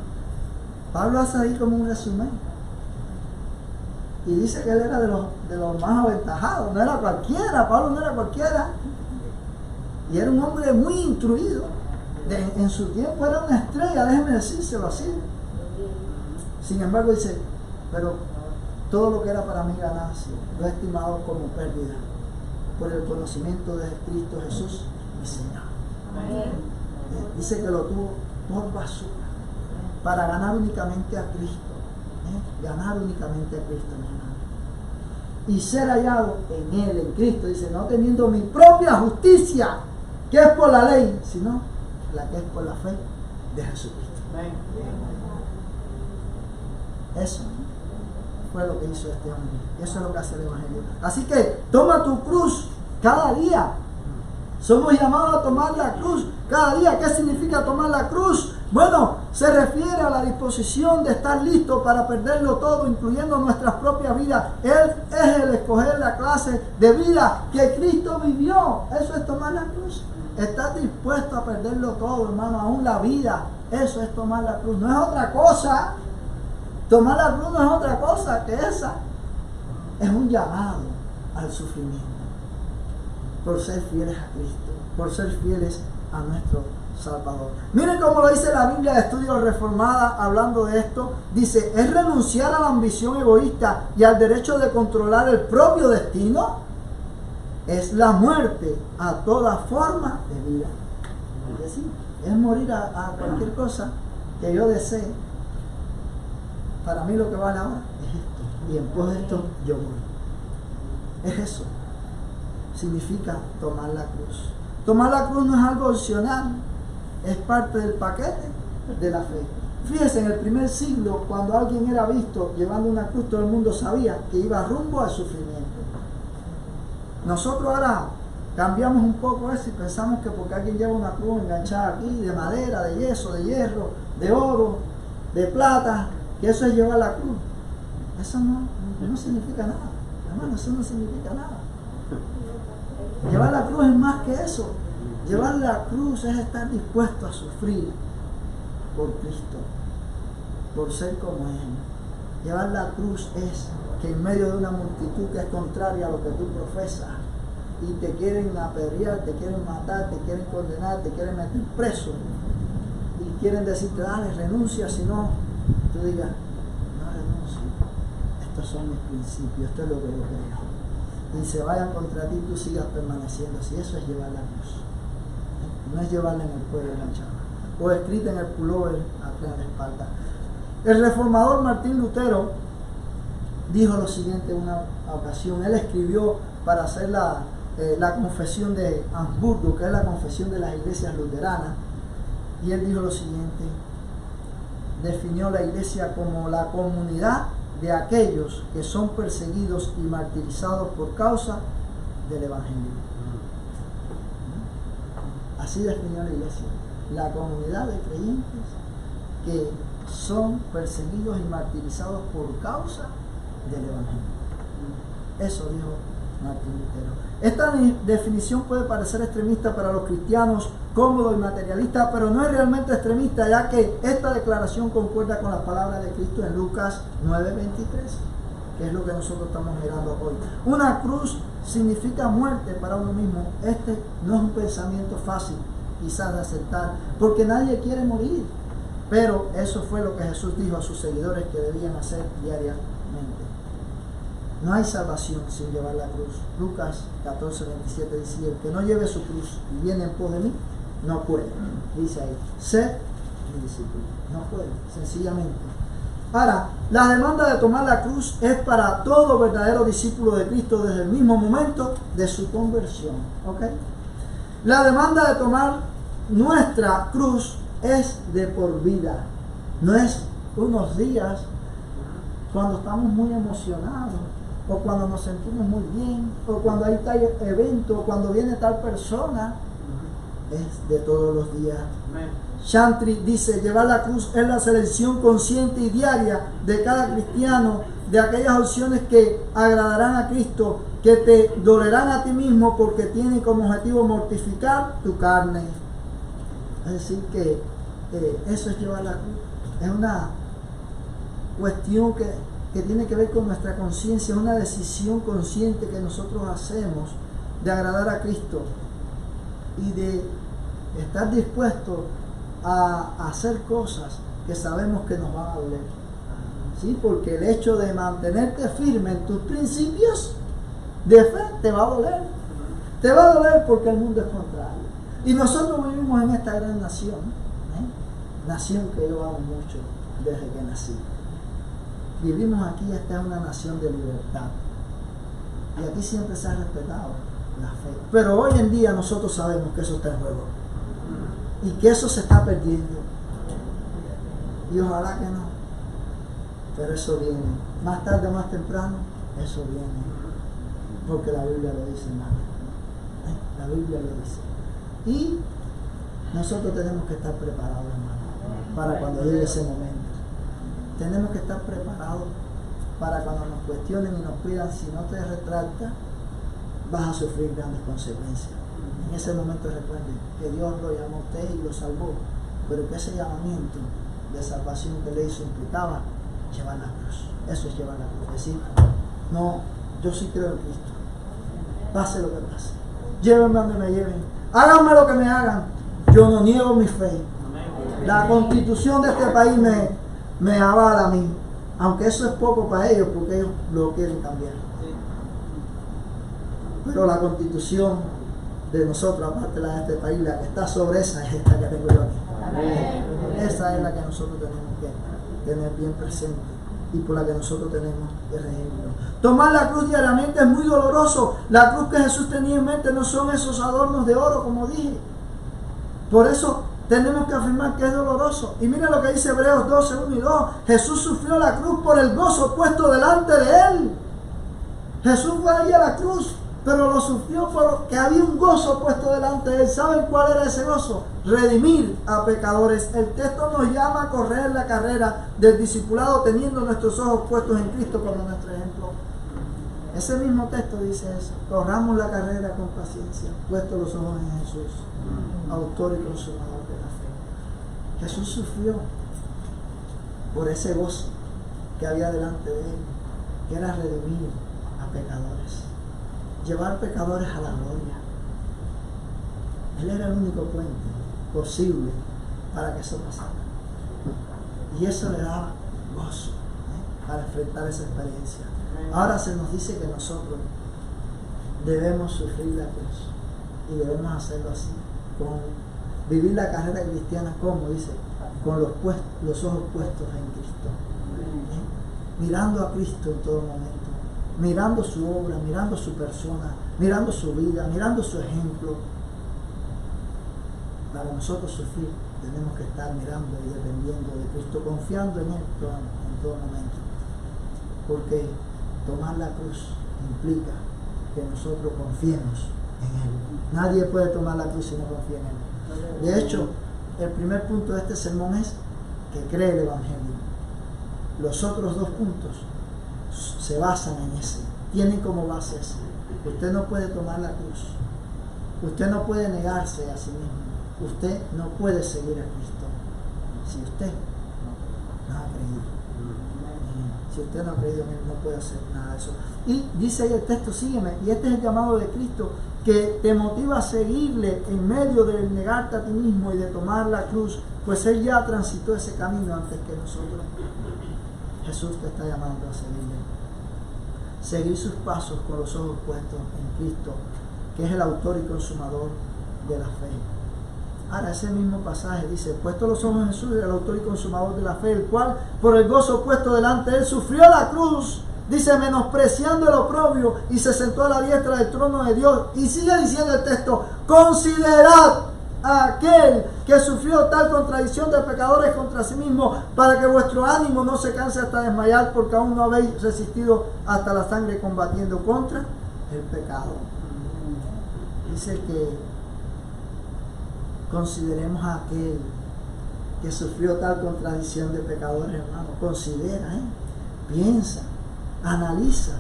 Speaker 1: Pablo hace ahí como un resumen. Y dice que él era de los más aventajados, no era cualquiera, Pablo no era cualquiera. Y era un hombre muy instruido. En su tiempo era una estrella, déjenme decírselo así. Sin embargo dice, pero todo lo que era para mí ganancia, lo he estimado como pérdida, por el conocimiento de Cristo Jesús, mi Señor. Dice que lo tuvo por basura, para ganar únicamente a Cristo. Ganar únicamente a Cristo, mi hermano. Y ser hallado en Él, en Cristo, dice, no teniendo mi propia justicia, que es por la ley, sino la que es por la fe de Jesucristo. Eso fue lo que hizo este hombre. Eso es lo que hace el Evangelio. Así que toma tu cruz cada día. Somos llamados a tomar la cruz cada día. ¿Qué significa tomar la cruz? Bueno, se refiere a la disposición de estar listo para perderlo todo, incluyendo nuestras propias vidas. Él es el escoger la clase de vida que Cristo vivió. Eso es tomar la cruz. Estar dispuesto a perderlo todo, hermano, aún la vida. Eso es tomar la cruz. No es otra cosa. Tomar la cruz no es otra cosa que esa. Es un llamado al sufrimiento. Por ser fieles a Cristo. Por ser fieles a nuestro Salvador. Miren cómo lo dice la Biblia de Estudio Reformada hablando de esto. Dice, ¿es renunciar a la ambición egoísta y al derecho de controlar el propio destino? Es la muerte a toda forma de vida. Es decir, es morir a cualquier cosa que yo desee. Para mí lo que vale ahora es esto. Y en pos de esto yo voy. Es eso. Significa tomar la cruz. Tomar la cruz no es algo opcional. Es parte del paquete de la fe. Fíjense, en el primer siglo, cuando alguien era visto llevando una cruz, todo el mundo sabía que iba rumbo al sufrimiento. Nosotros ahora cambiamos un poco eso y pensamos que porque alguien lleva una cruz enganchada aquí, de madera, de yeso, de hierro, de oro, de plata, que eso es llevar la cruz. Eso no significa nada. Hermano, eso no significa nada. Llevar la cruz es más que eso. Llevar la cruz es estar dispuesto a sufrir por Cristo, por ser como Él. Llevar la cruz es que en medio de una multitud que es contraria a lo que tú profesas y te quieren apedrear, te quieren matar, te quieren condenar, te quieren meter preso y quieren decirte, dale, renuncia, si no, tú digas, no renuncio, estos son mis principios, esto es lo que yo creo. Y se vayan contra ti, tú sigas permaneciendo. Si eso es llevar la cruz. No es llevarla en el cuello enganchada o escrita en el pullover atrás de la espalda. El reformador Martín Lutero dijo lo siguiente en una ocasión. Él escribió para hacer la confesión de Habsburgo, que es la confesión de las iglesias luteranas, y él dijo lo siguiente. Definió la iglesia como la comunidad de aquellos que son perseguidos y martirizados por causa del Evangelio. Así definió la iglesia, la comunidad de creyentes que son perseguidos y martirizados por causa del Evangelio. Eso dijo Martín Lutero. Esta definición puede parecer extremista para los cristianos, cómodo y materialista, pero no es realmente extremista, ya que esta declaración concuerda con las palabras de Cristo en Lucas 9:23, que es lo que nosotros estamos mirando hoy. Una cruz significa muerte para uno mismo. Este no es un pensamiento fácil quizás de aceptar, porque nadie quiere morir. Pero eso fue lo que Jesús dijo a sus seguidores que debían hacer diariamente. No hay salvación sin llevar la cruz. Lucas 14:27 dice: el que no lleve su cruz y viene en pos de mí, no puede. Dice ahí: sed mi discípulo. No puede, sencillamente. Ahora, la demanda de tomar la cruz es para todo verdadero discípulo de Cristo desde el mismo momento de su conversión. ¿Ok? La demanda de tomar nuestra cruz es de por vida. No es unos días cuando estamos muy emocionados, o cuando nos sentimos muy bien, o cuando hay tal evento, o cuando viene tal persona. Es de todos los días. Chantry dice: llevar la cruz es la selección consciente y diaria de cada cristiano de aquellas opciones que agradarán a Cristo, que te dolerán a ti mismo porque tienen como objetivo mortificar tu carne. Es decir, que eso es llevar la cruz. Es una cuestión que tiene que ver con nuestra conciencia, es una decisión consciente que nosotros hacemos de agradar a Cristo y de estar dispuestos a hacer cosas que sabemos que nos van a doler. ¿Sí? Porque el hecho de mantenerte firme en tus principios de fe te va a doler. Te va a doler porque el mundo es contrario. Y nosotros vivimos en esta gran nación, nación que yo amo mucho desde que nací. Vivimos aquí, esta es una nación de libertad. Y aquí siempre se ha respetado la fe. Pero hoy en día nosotros sabemos que eso está en juego. Y que eso se está perdiendo. Y ojalá que no. Pero eso viene. Más tarde o más temprano, eso viene. Porque la Biblia lo dice, hermano. La Biblia lo dice. Y nosotros tenemos que estar preparados, hermano, para cuando llegue ese momento. Tenemos que estar preparados para cuando nos cuestionen y nos pidan: si no te retractas, vas a sufrir grandes consecuencias. En ese momento recuerden que Dios lo llamó a usted y lo salvó, pero que ese llamamiento de salvación que le hizo implicaba llevar la cruz. Eso es llevar la cruz. Es decir, no, yo sí creo en Cristo. Pase lo que pase. Llévenme a donde me lleven. Háganme lo que me hagan. Yo no niego mi fe. La constitución de este país me avala a mí. Aunque eso es poco para ellos, porque ellos lo quieren cambiar. Pero la constitución de nosotros, aparte de la de este país, la que está sobre esa es esta que tengo yo aquí. Esa es la que nosotros tenemos que tener bien presente y por la que nosotros tenemos que regirnos. Tomar la cruz diariamente es muy doloroso. La cruz que Jesús tenía en mente no son esos adornos de oro, como dije. Por eso tenemos que afirmar que es doloroso. Y mira lo que dice Hebreos 12, 1 y 2. Jesús sufrió la cruz por el gozo puesto delante de él. Jesús fue allí a la cruz, pero lo sufrió porque había un gozo puesto delante de él. ¿Saben cuál era ese gozo? Redimir a pecadores. El texto nos llama a correr la carrera del discipulado teniendo nuestros ojos puestos en Cristo como nuestro ejemplo. Ese mismo texto dice eso: corramos la carrera con paciencia, puestos los ojos en Jesús, autor y consumador de la fe. Jesús sufrió por ese gozo que había delante de él, que era redimir a pecadores, llevar pecadores a la gloria. Él era el único puente posible para que eso pasara. Y eso le daba gozo para enfrentar esa experiencia. Ahora se nos dice que nosotros debemos sufrir la cruz y debemos hacerlo así, vivir la carrera cristiana, como dice, con los ojos puestos en Cristo, mirando a Cristo en todo momento, mirando su obra, mirando su persona, mirando su vida, mirando su ejemplo. Para nosotros sufrir tenemos que estar mirando y dependiendo de Cristo, confiando en Él en todo momento, porque tomar la cruz implica que nosotros confiemos en Él. Nadie puede tomar la cruz si no confía en Él. De hecho, el primer punto de este sermón es que cree el Evangelio. Los otros dos puntos se basan en ese, tienen como base ese. Usted no puede tomar la cruz, usted no puede negarse a sí mismo, usted no puede seguir a Cristo si usted no ha creído. Si usted no ha creído en Él, no puede hacer nada de eso. Y dice ahí el texto: sígueme. Y este es el llamado de Cristo que te motiva a seguirle en medio de negarte a ti mismo y de tomar la cruz pues Él ya transitó ese camino antes que nosotros. Jesús te está llamando a seguirle. Seguir sus pasos con los ojos puestos en Cristo, que es el autor y consumador de la fe. Ahora, ese mismo pasaje dice, puesto los ojos en Jesús, el autor y consumador de la fe, el cual por el gozo puesto delante de Él sufrió la cruz, dice, menospreciando el oprobio, y se sentó a la diestra del trono de Dios. Y sigue diciendo el texto, considerad a aquel que sufrió tal contradicción de pecadores contra sí mismo, para que vuestro ánimo no se canse hasta desmayar, porque aún no habéis resistido hasta la sangre combatiendo contra el pecado. Dice que consideremos a aquel que sufrió tal contradicción de pecadores, hermano. Considera, piensa, analiza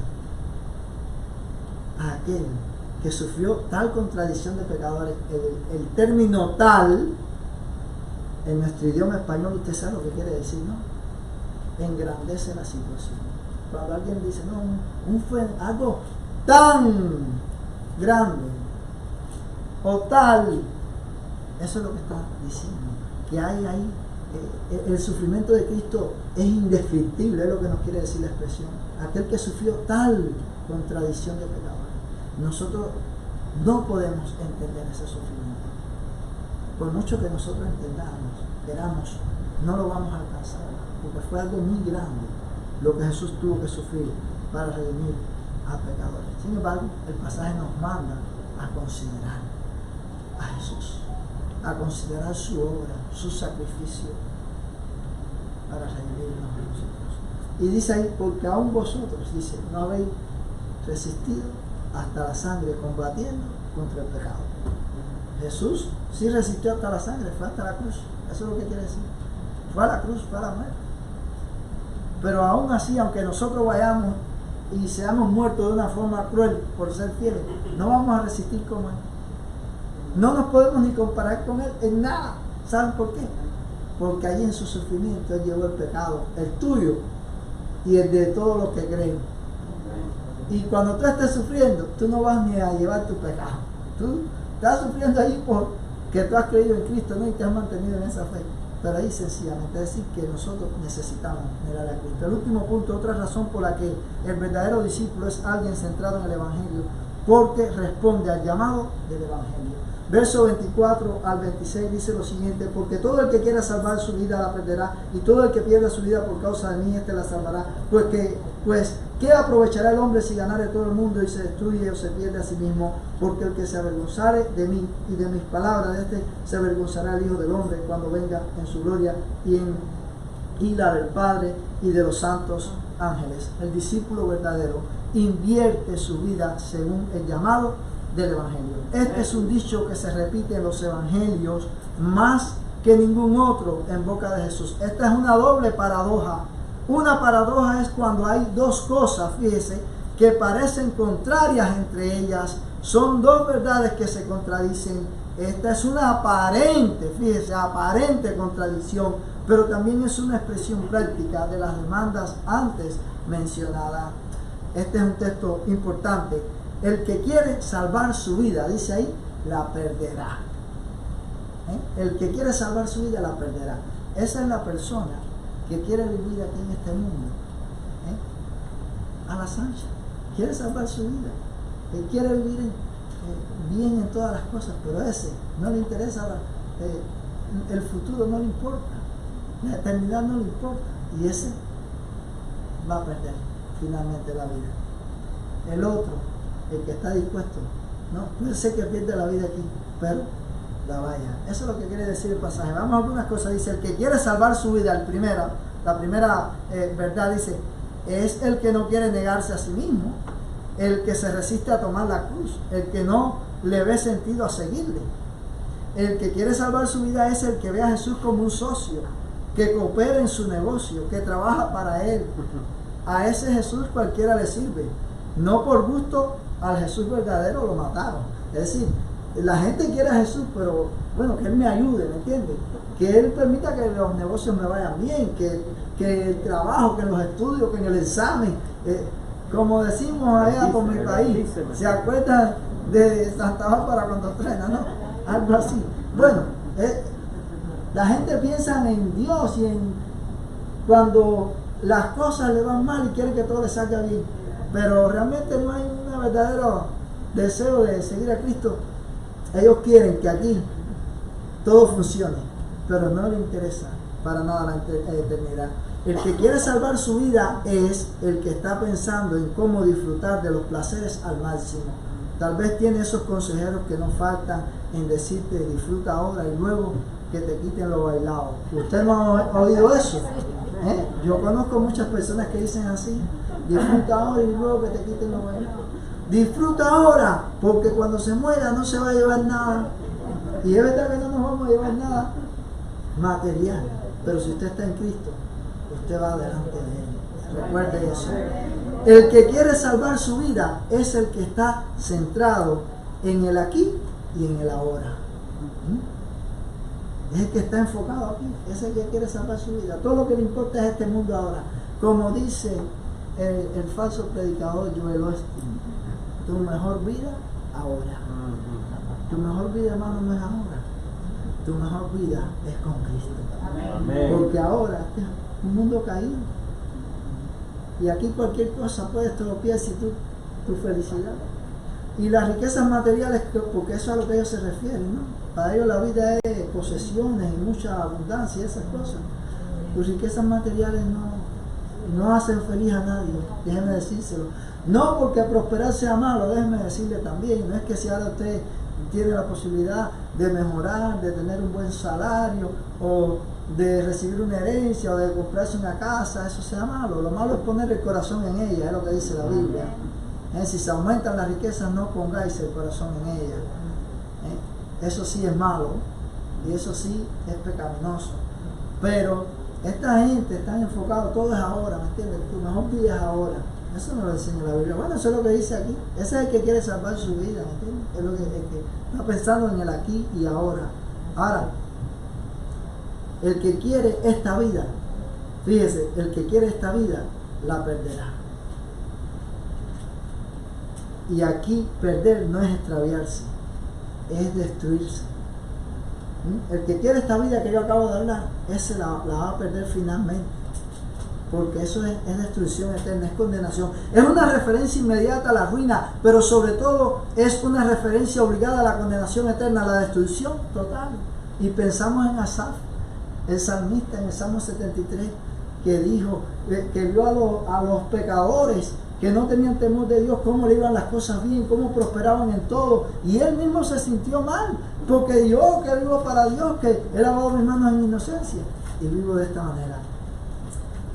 Speaker 1: a aquel que sufrió tal contradicción de pecadores. El término tal, en nuestro idioma español, usted sabe lo que quiere decir, ¿no? Engrandece la situación. Cuando alguien dice, no, fue algo tan grande o tal, eso es lo que está diciendo, que hay ahí, el sufrimiento de Cristo es indescriptible, es lo que nos quiere decir la expresión. Aquel que sufrió tal contradicción de pecadores. Nosotros no podemos entender ese sufrimiento. Por mucho que nosotros entendamos, queramos, no lo vamos a alcanzar, porque fue algo muy grande lo que Jesús tuvo que sufrir para redimir a pecadores. Sin embargo, el pasaje nos manda a considerar a Jesús, a considerar su obra, su sacrificio para redimirnos a nosotros. Y dice ahí, porque aún vosotros, dice, no habéis resistido hasta la sangre combatiendo contra el pecado. Jesús sí resistió hasta la sangre, fue hasta la cruz. Eso es lo que quiere decir. Fue a la cruz, fue a la muerte. Pero aún así, aunque nosotros vayamos y seamos muertos de una forma cruel por ser fieles, no vamos a resistir como Él. No nos podemos ni comparar con Él en nada. ¿Saben por qué? Porque allí en su sufrimiento Él llevó el pecado, el tuyo y el de todos los que creen. Y cuando tú estés sufriendo, tú no vas ni a llevar tu pecado. Tú estás sufriendo ahí porque tú has creído en Cristo, ¿no? Y te has mantenido en esa fe. Pero ahí sencillamente es decir que nosotros necesitamos mirar a Cristo. El último punto, otra razón por la que el verdadero discípulo es alguien centrado en el Evangelio, porque responde al llamado del Evangelio. Verso 24 al 26 dice lo siguiente, porque todo el que quiera salvar su vida la perderá, y todo el que pierda su vida por causa de mí, este la salvará. Pues, ¿qué aprovechará el hombre si ganare todo el mundo y se destruye o se pierde a sí mismo? Porque el que se avergonzare de mí y de mis palabras, de este se avergonzará el Hijo del Hombre cuando venga en su gloria y la del Padre y de los santos ángeles. El discípulo verdadero invierte su vida según el llamado del Evangelio. Este es un dicho que se repite en los Evangelios más que ningún otro en boca de Jesús. Esta es una doble paradoja. Una paradoja es cuando hay dos cosas, fíjese, que parecen contrarias entre ellas. Son dos verdades que se contradicen. Esta es una aparente, fíjese, aparente contradicción, pero también es una expresión práctica de las demandas antes mencionadas. Este es un texto importante. El que quiere salvar su vida, dice ahí, la perderá. El que quiere salvar su vida la perderá. Esa es la persona que quiere vivir aquí en este mundo, a las anchas, quiere salvar su vida, quiere vivir bien en todas las cosas, pero ese no le interesa, el futuro no le importa, la eternidad no le importa, y ese va a perder finalmente la vida. El otro, el que está dispuesto, no puede ser que pierda la vida aquí, pero la vaya. Eso es lo que quiere decir el pasaje. Vamos a algunas cosas. Dice, el que quiere salvar su vida, la primera verdad dice, es el que no quiere negarse a sí mismo, el que se resiste a tomar la cruz, el que no le ve sentido a seguirle. El que quiere salvar su vida es el que ve a Jesús como un socio, que coopera en su negocio, que trabaja para Él. A ese Jesús cualquiera le sirve. No por gusto al Jesús verdadero lo mataron. Es decir, la gente quiere a Jesús, pero bueno, que Él me ayude, ¿me entiendes? Que Él permita que los negocios me vayan bien, que el trabajo, que los estudios, que en el examen, como decimos allá por mi país, ¿se acuerdan de Santa Bárbara cuando truena, no? Algo así. Bueno, La gente piensa en Dios y en cuando las cosas le van mal y quiere que todo le salga bien. Pero realmente no hay un verdadero deseo de seguir a Cristo. Ellos quieren que aquí todo funcione, pero no les interesa para nada la eternidad. El que quiere salvar su vida es el que está pensando en cómo disfrutar de los placeres al máximo. Tal vez tiene esos consejeros que no faltan en decirte disfruta ahora y luego que te quiten lo bailado. ¿Usted no ha oído eso? Yo conozco muchas personas que dicen así, disfruta ahora y luego que te quiten lo bailado. Disfruta ahora, porque cuando se muera no se va a llevar nada. Y es verdad que no nos vamos a llevar nada material, pero si usted está en Cristo, usted va delante de Él. Recuerde eso. El que quiere salvar su vida es el que está centrado en el aquí y en el ahora. Es el que está enfocado aquí, es el que quiere salvar su vida. Todo lo que le importa es este mundo ahora. Como dice el falso predicador Joel Osteen, tu mejor vida ahora. Tu mejor vida, hermano, no es ahora. Tu mejor vida es con Cristo. Amén. Porque ahora es un mundo caído. Y aquí cualquier cosa puede estropear si tu felicidad. Y las riquezas materiales, porque eso es a lo que ellos se refieren, ¿no? Para ellos la vida es posesiones y mucha abundancia y esas cosas. Tus riquezas materiales no hacen feliz a nadie, déjeme decírselo. No porque prosperar sea malo, déjeme decirle también. No es que si ahora usted tiene la posibilidad de mejorar, de tener un buen salario o de recibir una herencia o de comprarse una casa, eso sea malo. Lo malo es poner el corazón en ella, es lo que dice la Biblia. Si se aumentan las riquezas, no pongáis el corazón en ella. Eso sí es malo y eso sí es pecaminoso. Pero esta gente está enfocada, todo es ahora, ¿me entiendes? Tu mejor vida es ahora. Eso no lo enseña la Biblia. Bueno, eso es lo que dice aquí. Ese es el que quiere salvar su vida, ¿me entiendes? Es lo que está pensando en el aquí y ahora. Ahora, el que quiere esta vida, fíjese, el que quiere esta vida, la perderá. Y aquí perder no es extraviarse, es destruirse. El que quiere esta vida que yo acabo de hablar, ese la va a perder finalmente. Porque eso es destrucción eterna, es condenación. Es una referencia inmediata a la ruina, pero sobre todo es una referencia obligada a la condenación eterna, a la destrucción total. Y pensamos en Asaf, el salmista, en el Salmo 73, que dijo, que vio a los pecadores que no tenían temor de Dios, cómo le iban las cosas bien, cómo prosperaban en todo. Y él mismo se sintió mal, porque yo que vivo para Dios, que he lavado mis manos en inocencia, y vivo de esta manera.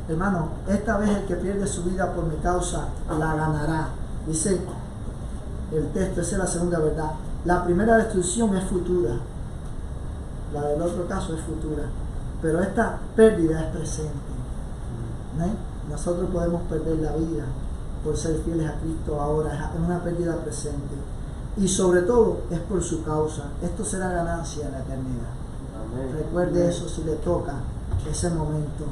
Speaker 1: Hermano, esta vez el que pierde su vida por mi causa, la ganará. Dice el texto, esa es la segunda verdad. La primera destrucción es futura. La del otro caso es futura. Pero esta pérdida es presente. Nosotros podemos perder la vida por ser fieles a Cristo ahora, es una pérdida presente. Y sobre todo es por su causa. Esto será ganancia en la eternidad. Amén. Recuerde eso si le toca ese momento.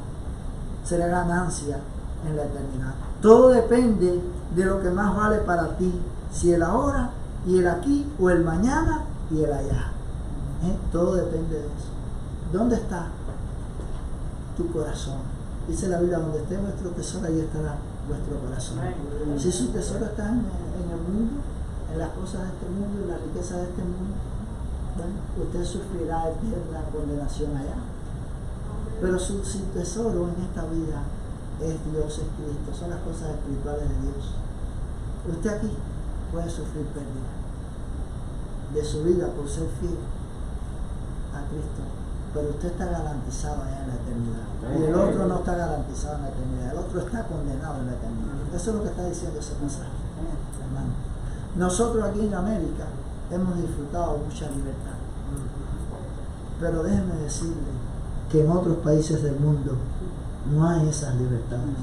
Speaker 1: Será ganancia en la eternidad. Todo depende de lo que más vale para ti. Si el ahora y el aquí, o el mañana y el allá. Todo depende de eso. ¿Dónde está tu corazón? Dice la Biblia, donde esté vuestro tesoro, ahí estará vuestro corazón. Si su tesoro está en el mundo, en las cosas de este mundo, en la riqueza de este mundo, bueno, usted sufrirá eterna condenación allá. Pero su tesoro en esta vida es Dios, es Cristo, son las cosas espirituales de Dios. Usted aquí puede sufrir pérdida de su vida por ser fiel a Cristo, pero usted está garantizado allá en la eternidad. Y el otro no está garantizado en la eternidad, el otro está condenado en la eternidad. Eso es lo que está diciendo ese pasaje, hermano. Nosotros aquí en América hemos disfrutado mucha libertad, pero déjenme decirle que en otros países del mundo no hay esas libertades.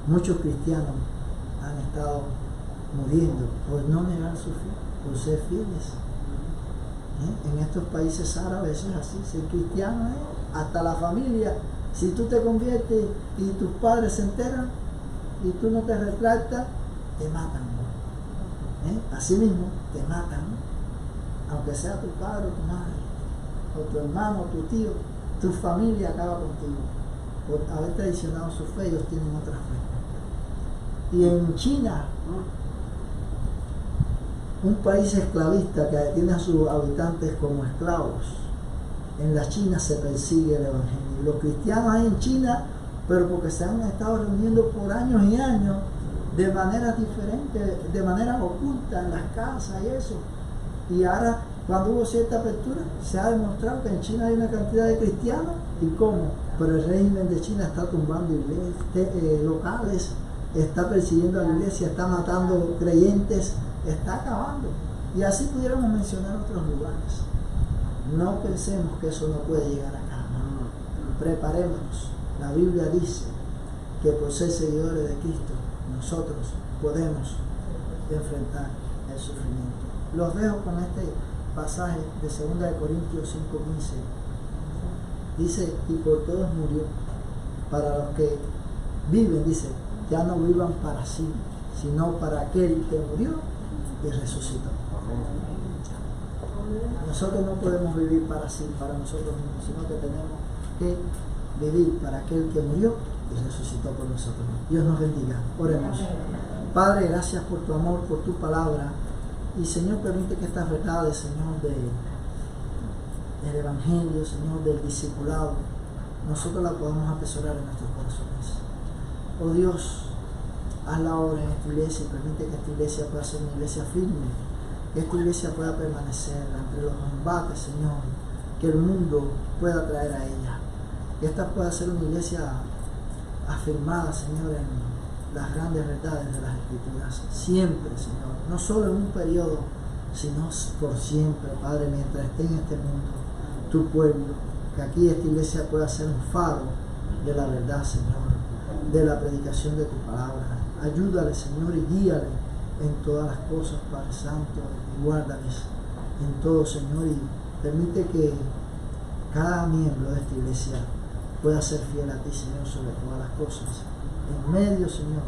Speaker 1: Muchos cristianos han estado muriendo por no negar su fe, por ser fieles. En estos países árabes eso es así, ser cristiano hasta la familia. Si tú te conviertes y tus padres se enteran y tú no te retractas, te matan. Así mismo te matan, aunque sea tu padre o tu madre, o tu hermano o tu tío. Tu familia acaba contigo. Por haber traicionado su fe, ellos tienen otra fe. Y en China, un país esclavista que tiene a sus habitantes como esclavos, en la China se persigue el evangelio. Los cristianos hay en China, pero porque se han estado reuniendo por años y años, de manera diferente, de manera oculta en las casas y eso. Y ahora, cuando hubo cierta apertura, se ha demostrado que en China hay una cantidad de cristianos. ¿Y cómo? Pero el régimen de China está tumbando iglesias, locales, está persiguiendo a la iglesia, está matando creyentes, está acabando. Y así pudiéramos mencionar otros lugares. No pensemos que eso no puede llegar acá. No. Preparémonos. La Biblia dice que por ser seguidores de Cristo, nosotros podemos enfrentar el sufrimiento. Los dejo con este pasaje de 2 Corintios 5:15. Dice, y por todos murió. Para los que viven, dice, ya no vivan para sí, sino para aquel que murió y resucitó. Nosotros no podemos vivir para sí, para nosotros mismos, sino que tenemos que vivir para aquel que murió y resucitó por nosotros. Dios nos bendiga. Oremos. Padre, gracias por tu amor, por tu palabra. Y Señor, permite que estas verdades, Señor, del Evangelio, Señor, del discipulado, nosotros las podamos atesorar en nuestros corazones. Oh Dios, haz la obra en esta iglesia y permite que esta iglesia pueda ser una iglesia firme, que esta iglesia pueda permanecer entre los embates, Señor, que el mundo pueda traer a ella, que esta pueda ser una iglesia afirmada, Señor, en las grandes verdades de las Escrituras, siempre, Señor, no solo en un periodo, sino por siempre, Padre, mientras esté en este mundo, tu pueblo, que aquí esta iglesia pueda ser un faro de la verdad, Señor, de la predicación de tu palabra. Ayúdale, Señor, y guíale en todas las cosas, Padre Santo, y guárdales en todo, Señor, y permite que cada miembro de esta iglesia pueda ser fiel a ti, Señor, sobre todas las cosas, en medio, Señor,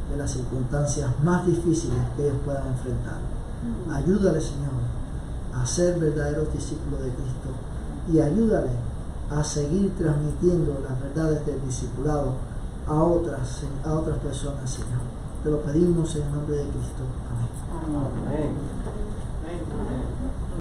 Speaker 1: de las circunstancias más difíciles que ellos puedan enfrentar. Ayúdale, Señor, a ser verdaderos discípulos de Cristo y ayúdale a seguir transmitiendo las verdades del discipulado a otras personas, Señor. Te lo pedimos en el nombre de Cristo. Amén.
Speaker 2: Amén.